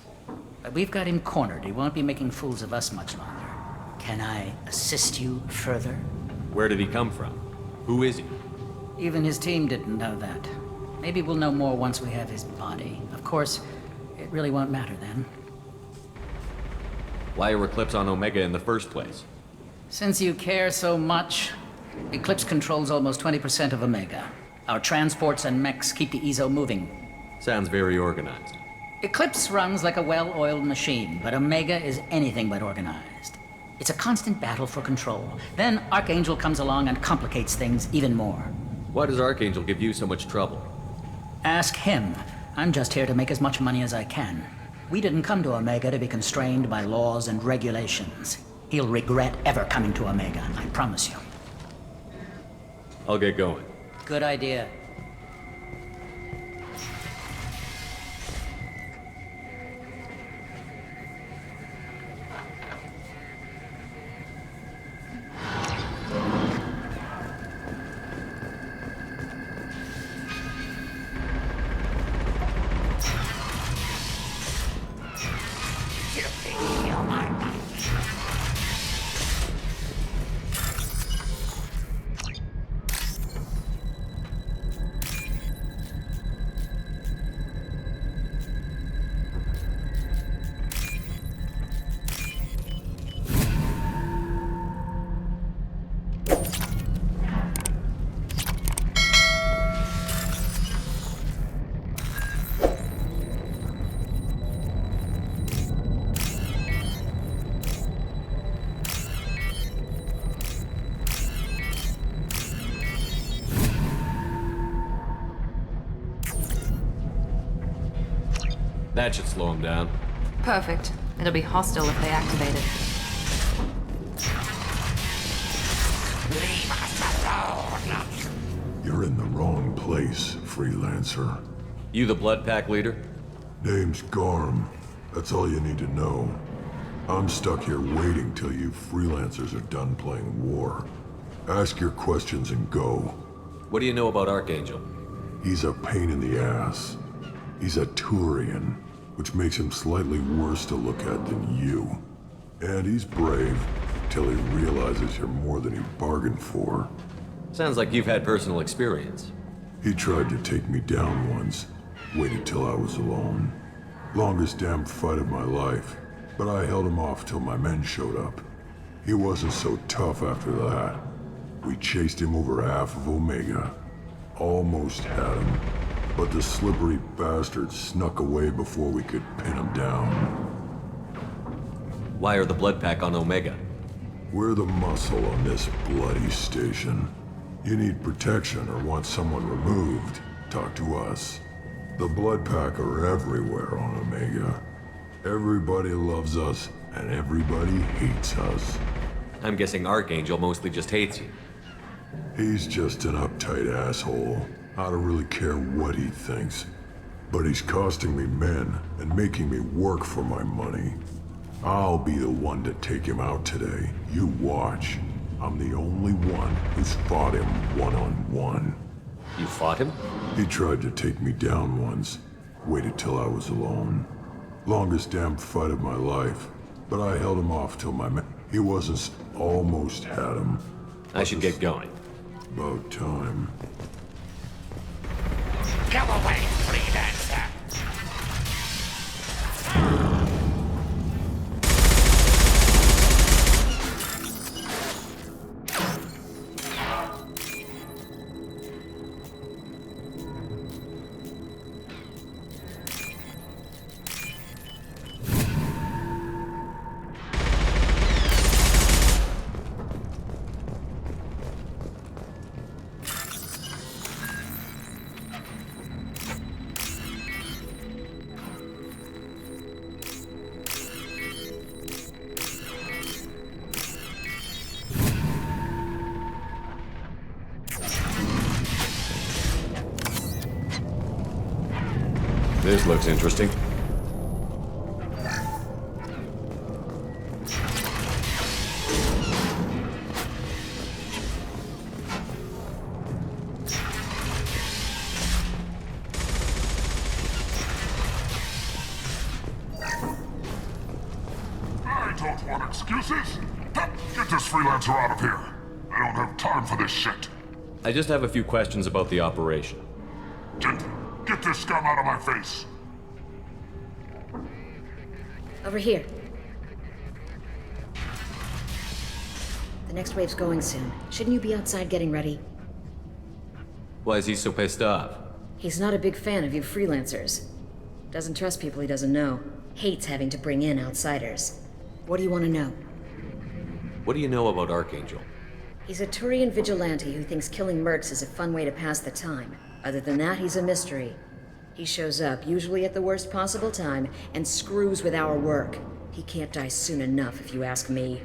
But we've got him cornered. He won't be making fools of us much longer. Can I assist you further? Where did he come from? Who is he? Even his team didn't know that. Maybe we'll know more once we have his body. Of course, it really won't matter then. Why a Eclipse on Omega in the first place? Since you care so much, Eclipse controls almost 20% of Omega. Our transports and mechs keep the EZO moving. Sounds very organized. Eclipse runs like a well-oiled machine, but Omega is anything but organized. It's a constant battle for control. Then Archangel comes along and complicates things even more. Why does Archangel give you so much trouble? Ask him. I'm just here to make as much money as I can. We didn't come to Omega to be constrained by laws and regulations. He'll regret ever coming to Omega, I promise you. I'll get going. Good idea. That should slow him down. Perfect. It'll be hostile if they activate it. You're in the wrong place, freelancer. You the Blood Pack leader? Name's Garm. That's all you need to know. I'm stuck here waiting till you freelancers are done playing war. Ask your questions and go. What do you know about Archangel? He's a pain in the ass. He's a Turian, which makes him slightly worse to look at than you. And he's brave, till he realizes you're more than he bargained for. Sounds like you've had personal experience. He tried to take me down once, waited till I was alone. Longest damn fight of my life, but I held him off till my men showed up. He wasn't so tough after that. We chased him over half of Omega. Almost had him. But the slippery bastard snuck away before we could pin him down. Why are the Blood Pack on Omega? We're the muscle on this bloody station. You need protection or want someone removed, talk to us. The Blood Pack are everywhere on Omega. Everybody loves us, and everybody hates us. I'm guessing Archangel mostly just hates you. He's just an uptight asshole. I don't really care what he thinks. But he's costing me men and making me work for my money. I'll be the one to take him out today. You watch. I'm the only one who's fought him one-on-one. You fought him? He tried to take me down once. Waited till I was alone. Longest damn fight of my life. But I held him off till my men... He wasn't... Almost had him. I should get going. About time. Go away, freelancer! This looks interesting. I don't want excuses. Get this freelancer out of here. I don't have time for this shit. I just have a few questions about the operation. Get this scum out of my face. Over here. The next wave's going soon. Shouldn't you be outside getting ready? Why is he so pissed off? He's not a big fan of you freelancers. Doesn't trust people he doesn't know. Hates having to bring in outsiders. What do you want to know? What do you know about Archangel? He's a Turian vigilante who thinks killing mercs is a fun way to pass the time. Other than that, he's a mystery. He shows up, usually at the worst possible time, and screws with our work. He can't die soon enough, if you ask me.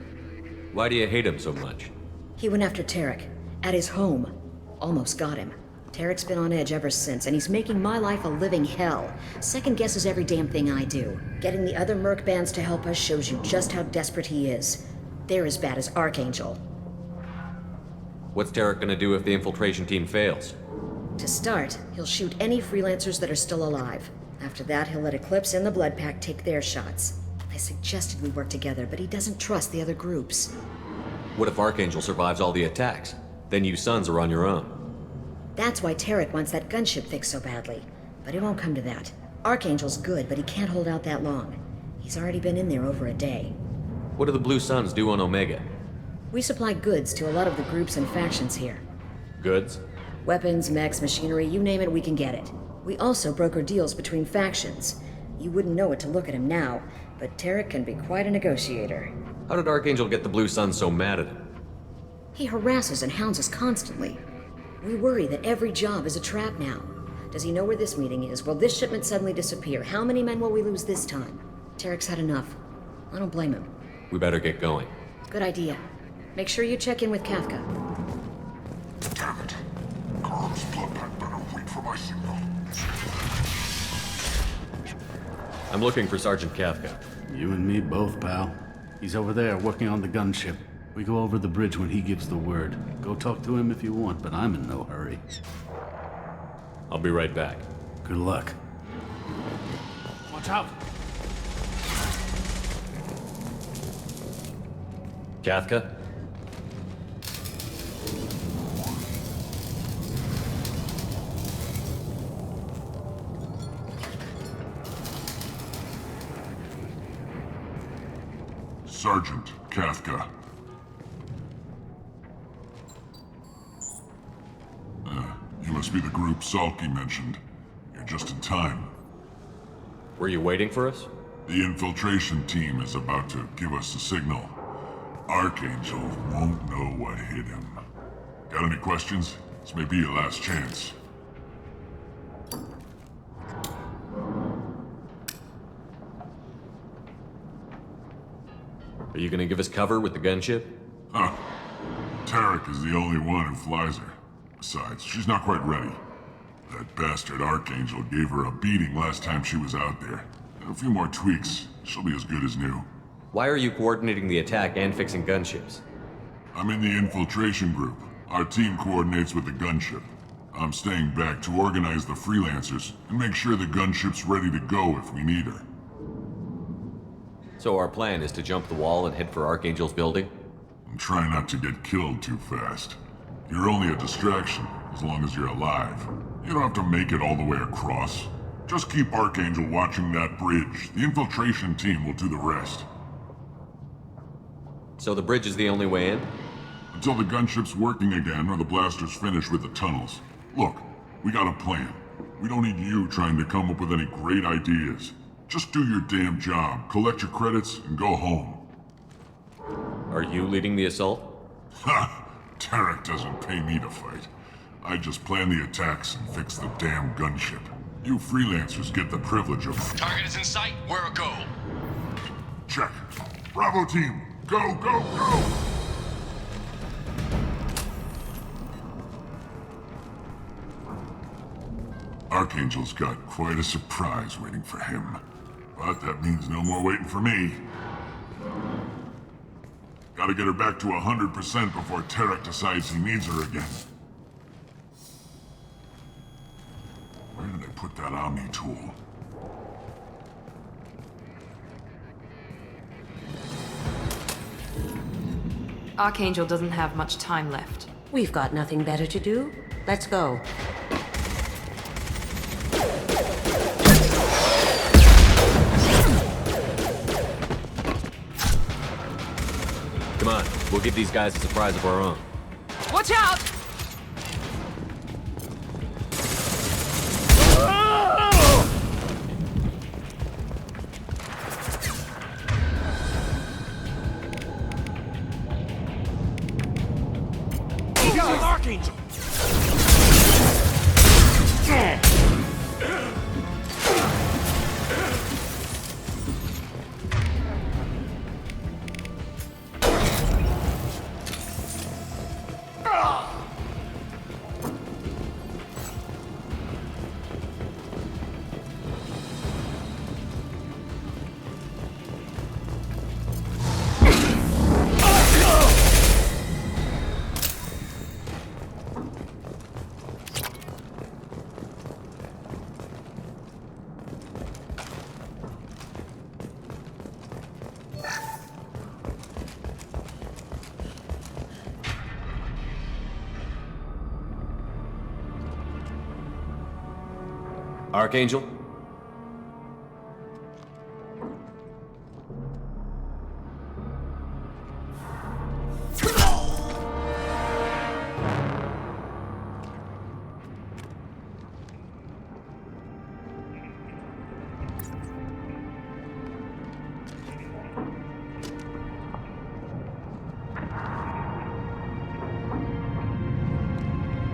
Why do you hate him so much? He went after Tarek, at his home. Almost got him. Tarek's been on edge ever since, and he's making my life a living hell. Second guesses every damn thing I do. Getting the other merc bands to help us shows you just how desperate he is. They're as bad as Archangel. What's Tarek gonna do if the infiltration team fails? To start, he'll shoot any freelancers that are still alive. After that, he'll let Eclipse and the Blood Pack take their shots. I suggested we work together, but he doesn't trust the other groups. What if Archangel survives all the attacks? Then you sons are on your own. That's why Tarek wants that gunship fixed so badly. But it won't come to that. Archangel's good, but he can't hold out that long. He's already been in there over a day. What do the Blue Suns do on Omega? We supply goods to a lot of the groups and factions here. Goods? Weapons, mechs, machinery, you name it, we can get it. We also broker deals between factions. You wouldn't know it to look at him now, but Tarek can be quite a negotiator. How did Archangel get the Blue Suns so mad at him? He harasses and hounds us constantly. We worry that every job is a trap now. Does he know where this meeting is? Will this shipment suddenly disappear? How many men will we lose this time? Tarek's had enough. I don't blame him. We better get going. Good idea. Make sure you check in with Kafka. Damn it. Carl's blood pack better wait for my signal. I'm looking for Sergeant Kafka. You and me both, pal. He's over there working on the gunship. We go over the bridge when he gives the word. Go talk to him if you want, but I'm in no hurry. I'll be right back. Good luck. Watch out! Kafka? Sergeant Kafka. You must be the group Salky mentioned. You're just in time. Were you waiting for us? The infiltration team is about to give us a signal. Archangel won't know what hit him. Got any questions? This may be your last chance. Are you gonna give us cover with the gunship? Huh. Tarek is the only one who flies her. Besides, she's not quite ready. That bastard Archangel gave her a beating last time she was out there. A few more tweaks, she'll be as good as new. Why are you coordinating the attack and fixing gunships? I'm in the infiltration group. Our team coordinates with the gunship. I'm staying back to organize the freelancers and make sure the gunship's ready to go if we need her. So our plan is to jump the wall and head for Archangel's building? And try not to get killed too fast. You're only a distraction, as long as you're alive. You don't have to make it all the way across. Just keep Archangel watching that bridge. The infiltration team will do the rest. So the bridge is the only way in? Until the gunship's working again or the blasters finish with the tunnels. Look, we got a plan. We don't need you trying to come up with any great ideas. Just do your damn job, collect your credits, and go home. Are you leading the assault? Ha! Tarek doesn't pay me to fight. I just plan the attacks and fix the damn gunship. You freelancers get the privilege of... Target is in sight. Where a go? Check. Bravo team, go, go, go! Archangel's got quite a surprise waiting for him. But that means no more waiting for me. Gotta get her back to 100% before Tarek decides he needs her again. Where did they put that Omni tool? Archangel doesn't have much time left. We've got nothing better to do. Let's go. Come on, we'll give these guys a surprise of our own. Watch out! Archangel! Archangel?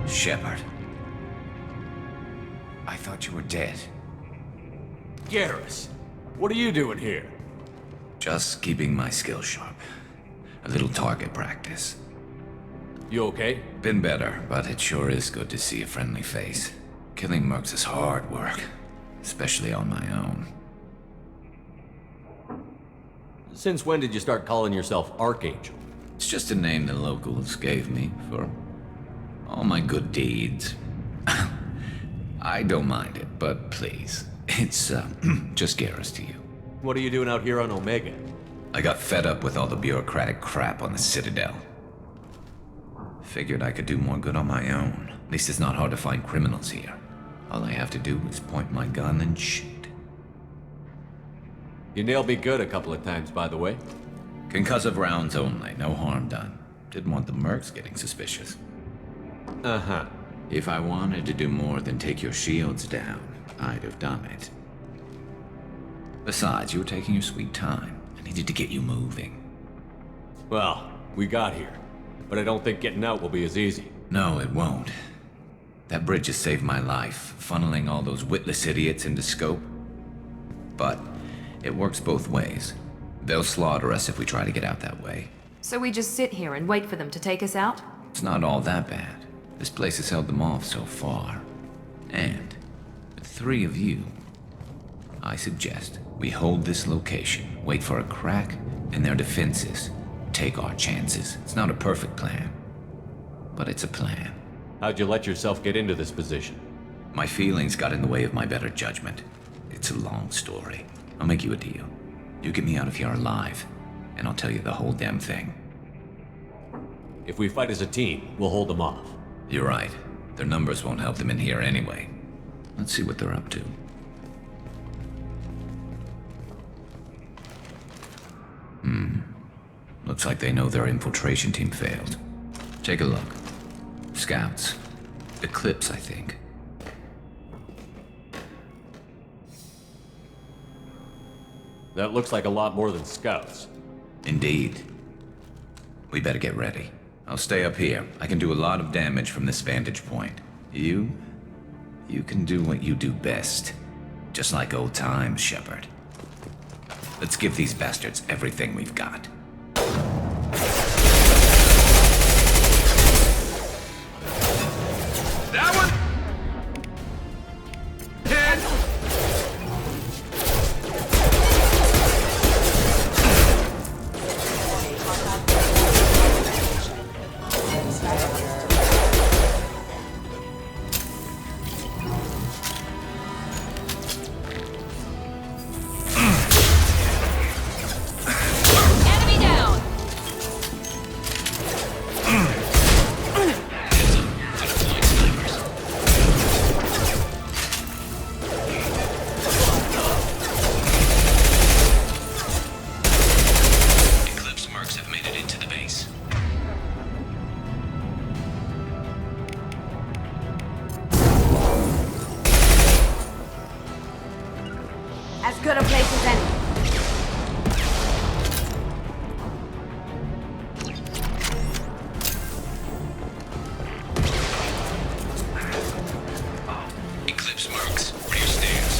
Shepard. I thought you were dead. Garrus, what are you doing here? Just keeping my skills sharp. A little target practice. You okay? Been better, but it sure is good to see a friendly face. Killing mercs is hard work, especially on my own. Since when did you start calling yourself Archangel? It's just a name the locals gave me for all my good deeds. I don't mind it, but please, it's just Garrus to you. What are you doing out here on Omega? I got fed up with all the bureaucratic crap on the Citadel. Figured I could do more good on my own. At least it's not hard to find criminals here. All I have to do is point my gun and shoot. You nailed me good a couple of times, by the way. Concussive rounds only, no harm done. Didn't want the mercs getting suspicious. Uh-huh. If I wanted to do more than take your shields down, I'd have done it. Besides, you were taking your sweet time. I needed to get you moving. Well, we got here. But I don't think getting out will be as easy. No, it won't. That bridge has saved my life, funneling all those witless idiots into scope. But it works both ways. They'll slaughter us if we try to get out that way. So we just sit here and wait for them to take us out? It's not all that bad. This place has held them off so far. And with 3 of you, I suggest we hold this location, wait for a crack in their defenses, take our chances. It's not a perfect plan, but it's a plan. How'd you let yourself get into this position? My feelings got in the way of my better judgment. It's a long story. I'll make you a deal. You get me out of here alive, and I'll tell you the whole damn thing. If we fight as a team, we'll hold them off. You're right. Their numbers won't help them in here anyway. Let's see what they're up to. Looks like they know their infiltration team failed. Take a look. Scouts. Eclipse, I think. That looks like a lot more than scouts. Indeed. We better get ready. I'll stay up here. I can do a lot of damage from this vantage point. You can do what you do best. Just like old times, Shepard. Let's give these bastards everything we've got. That one! 10! Good a place as any. Eclipse marks. Rear stairs.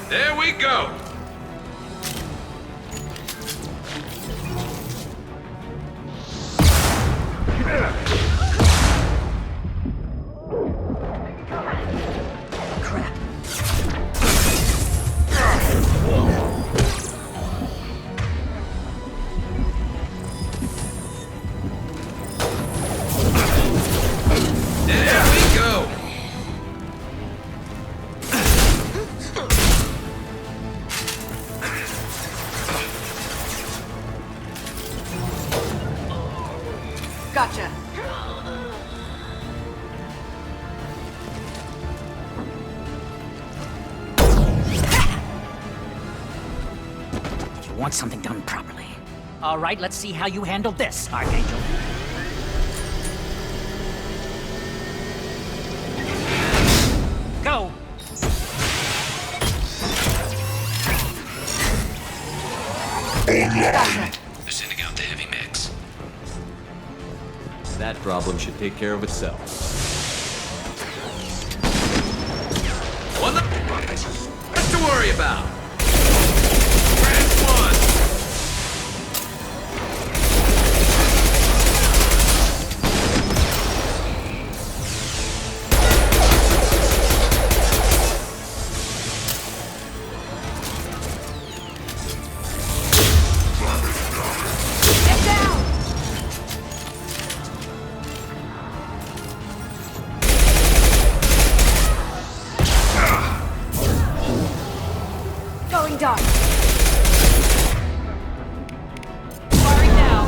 There we go! Gotcha. You want something done properly. All right, let's see how you handle this, Archangel. Go! Gotcha. They're sending out the heavy mix. That problem should take care of itself. What the? What's to worry about? Grand one! Dark. Firing now.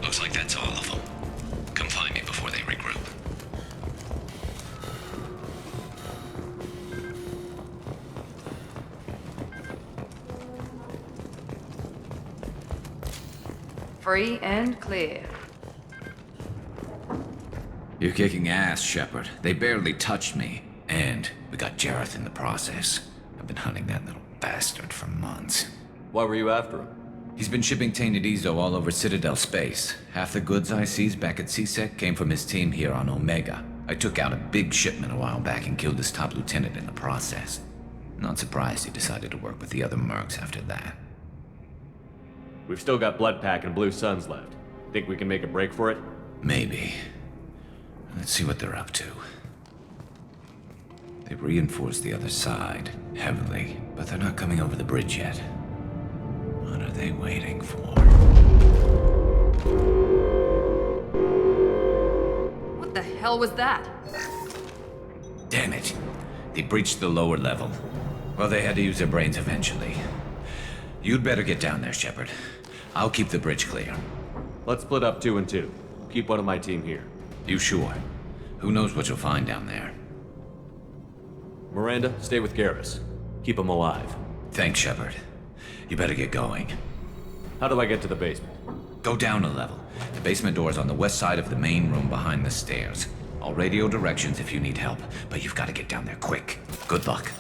Looks like that's all of them. Come find me before they regroup. Free and clear. You're kicking ass, Shepard. They barely touched me. And we got Jareth in the process. I've been hunting that little bastard for months. Why were you after him? He's been shipping tainted Ezo all over Citadel space. Half the goods I seized back at CSEC came from his team here on Omega. I took out a big shipment a while back and killed his top lieutenant in the process. Not surprised he decided to work with the other mercs after that. We've still got Bloodpack and Blue Suns left. Think we can make a break for it? Maybe. Let's see what they're up to. They've reinforced the other side, heavily, but they're not coming over the bridge yet. What are they waiting for? What the hell was that? Damn it. They breached the lower level. Well, they had to use their brains eventually. You'd better get down there, Shepard. I'll keep the bridge clear. Let's split up 2 and 2. Keep one of my team here. You sure? Who knows what you'll find down there? Miranda, stay with Garrus. Keep him alive. Thanks, Shepard. You better get going. How do I get to the basement? Go down a level. The basement door is on the west side of the main room behind the stairs. I'll radio directions if you need help, but you've got to get down there quick. Good luck.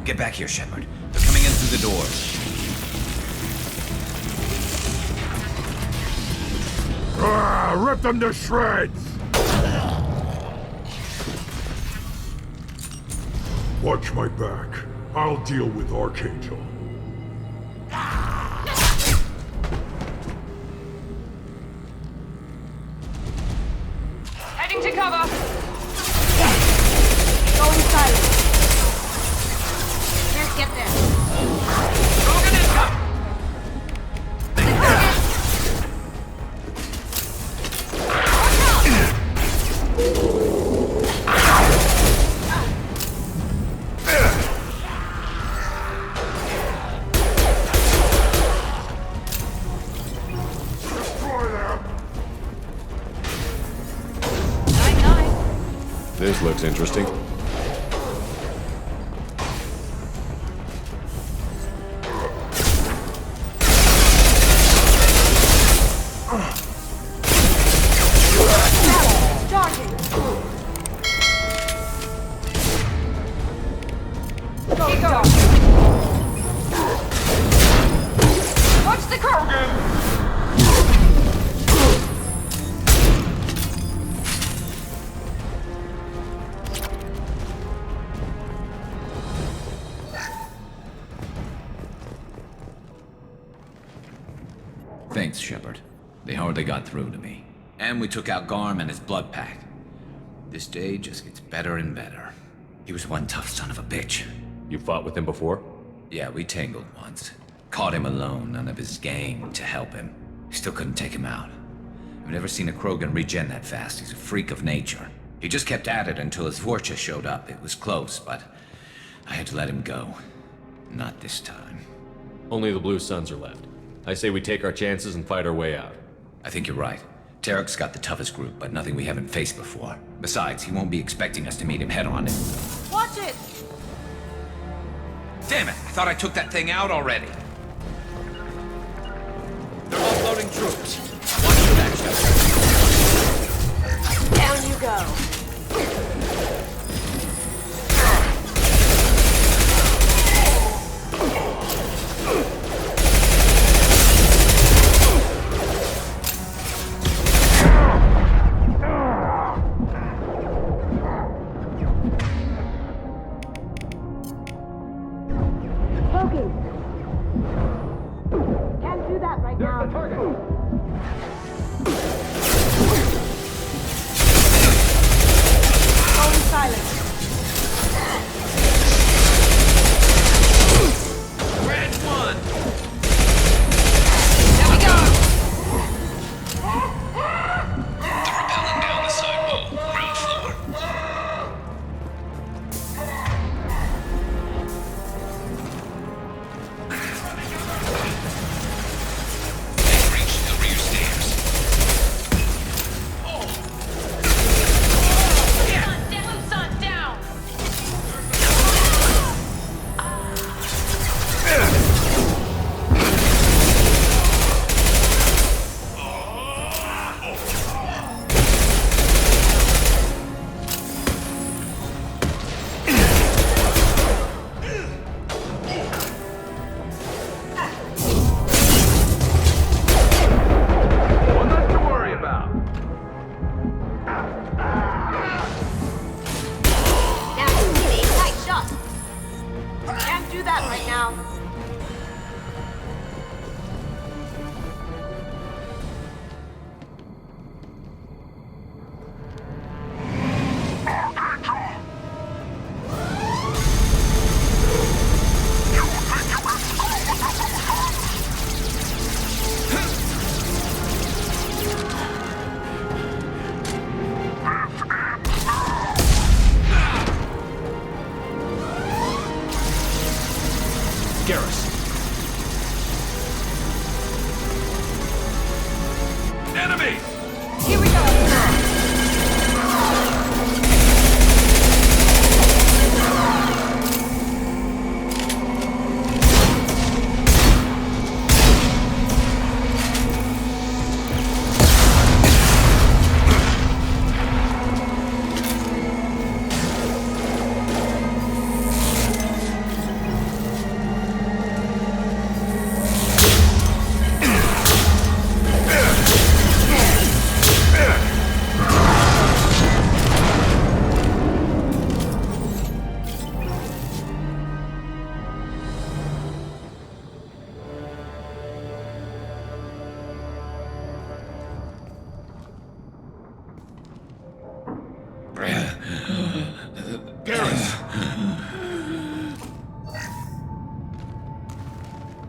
Get back here, Shepard. They're coming in through the door. Rip them to shreds! Watch my back. I'll deal with Archangel. Heading to cover! Going silent. Can't get there. This looks interesting. Thanks, Shepard. They hardly got through to me. And we took out Garm and his blood pact. This day just gets better and better. He was one tough son of a bitch. You fought with him before? Yeah, we tangled once. Caught him alone, none of his gang to help him. Still couldn't take him out. I've never seen a Krogan regen that fast. He's a freak of nature. He just kept at it until his Vorcha showed up. It was close, but I had to let him go. Not this time. Only the Blue Suns are left. I say we take our chances and fight our way out. I think you're right. Tarek's got the toughest group, but nothing we haven't faced before. Besides, he won't be expecting us to meet him head-on. Watch it! Damn it! I thought I took that thing out already. They're offloading troops. Watch your back, Shepard. Down you go.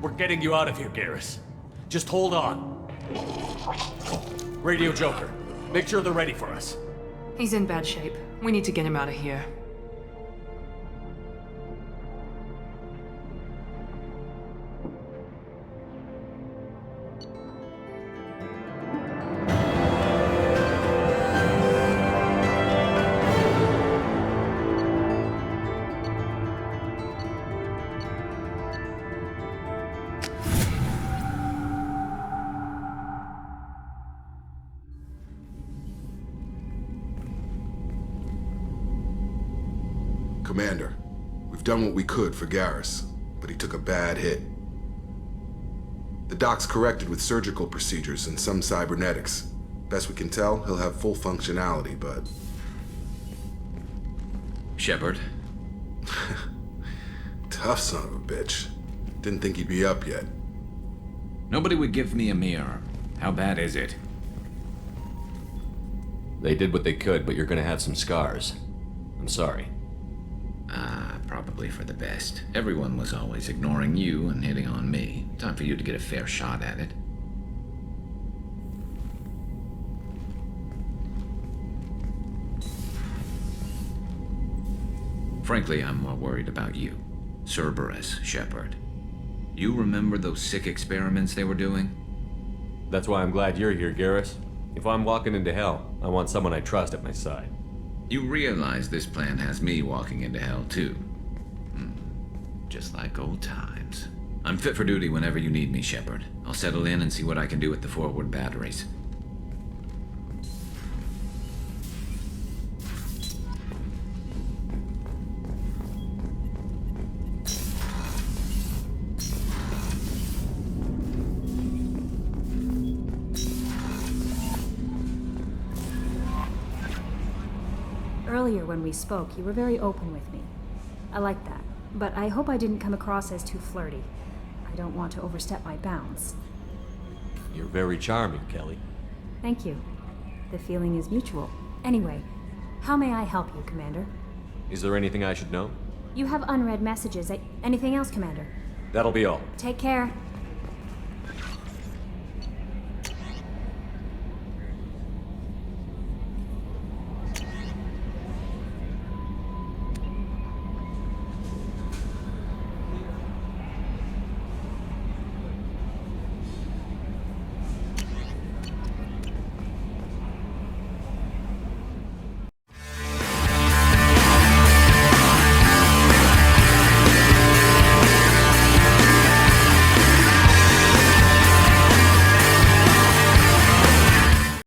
We're getting you out of here, Garrus. Just hold on. Radio Joker, make sure they're ready for us. He's in bad shape. We need to get him out of here. Commander, we've done what we could for Garrus, but he took a bad hit. The doc's corrected with surgical procedures and some cybernetics. Best we can tell, he'll have full functionality, but... Shepard? Tough son of a bitch. Didn't think he'd be up yet. Nobody would give me a mirror. How bad is it? They did what they could, but you're gonna have some scars. I'm sorry. Probably for the best. Everyone was always ignoring you and hitting on me. Time for you to get a fair shot at it. Frankly, I'm more worried about you. Cerberus, Shepard. You remember those sick experiments they were doing? That's why I'm glad you're here, Garrus. If I'm walking into hell, I want someone I trust at my side. You realize this plan has me walking into hell, too. Just like old times. I'm fit for duty whenever you need me, Shepard. I'll settle in and see what I can do with the forward batteries. Earlier when we spoke, you were very open with me. I like that, but I hope I didn't come across as too flirty. I don't want to overstep my bounds. You're very charming, Kelly. Thank you. The feeling is mutual. Anyway, how may I help you, Commander? Is there anything I should know? You have unread messages. Anything else, Commander? That'll be all. Take care.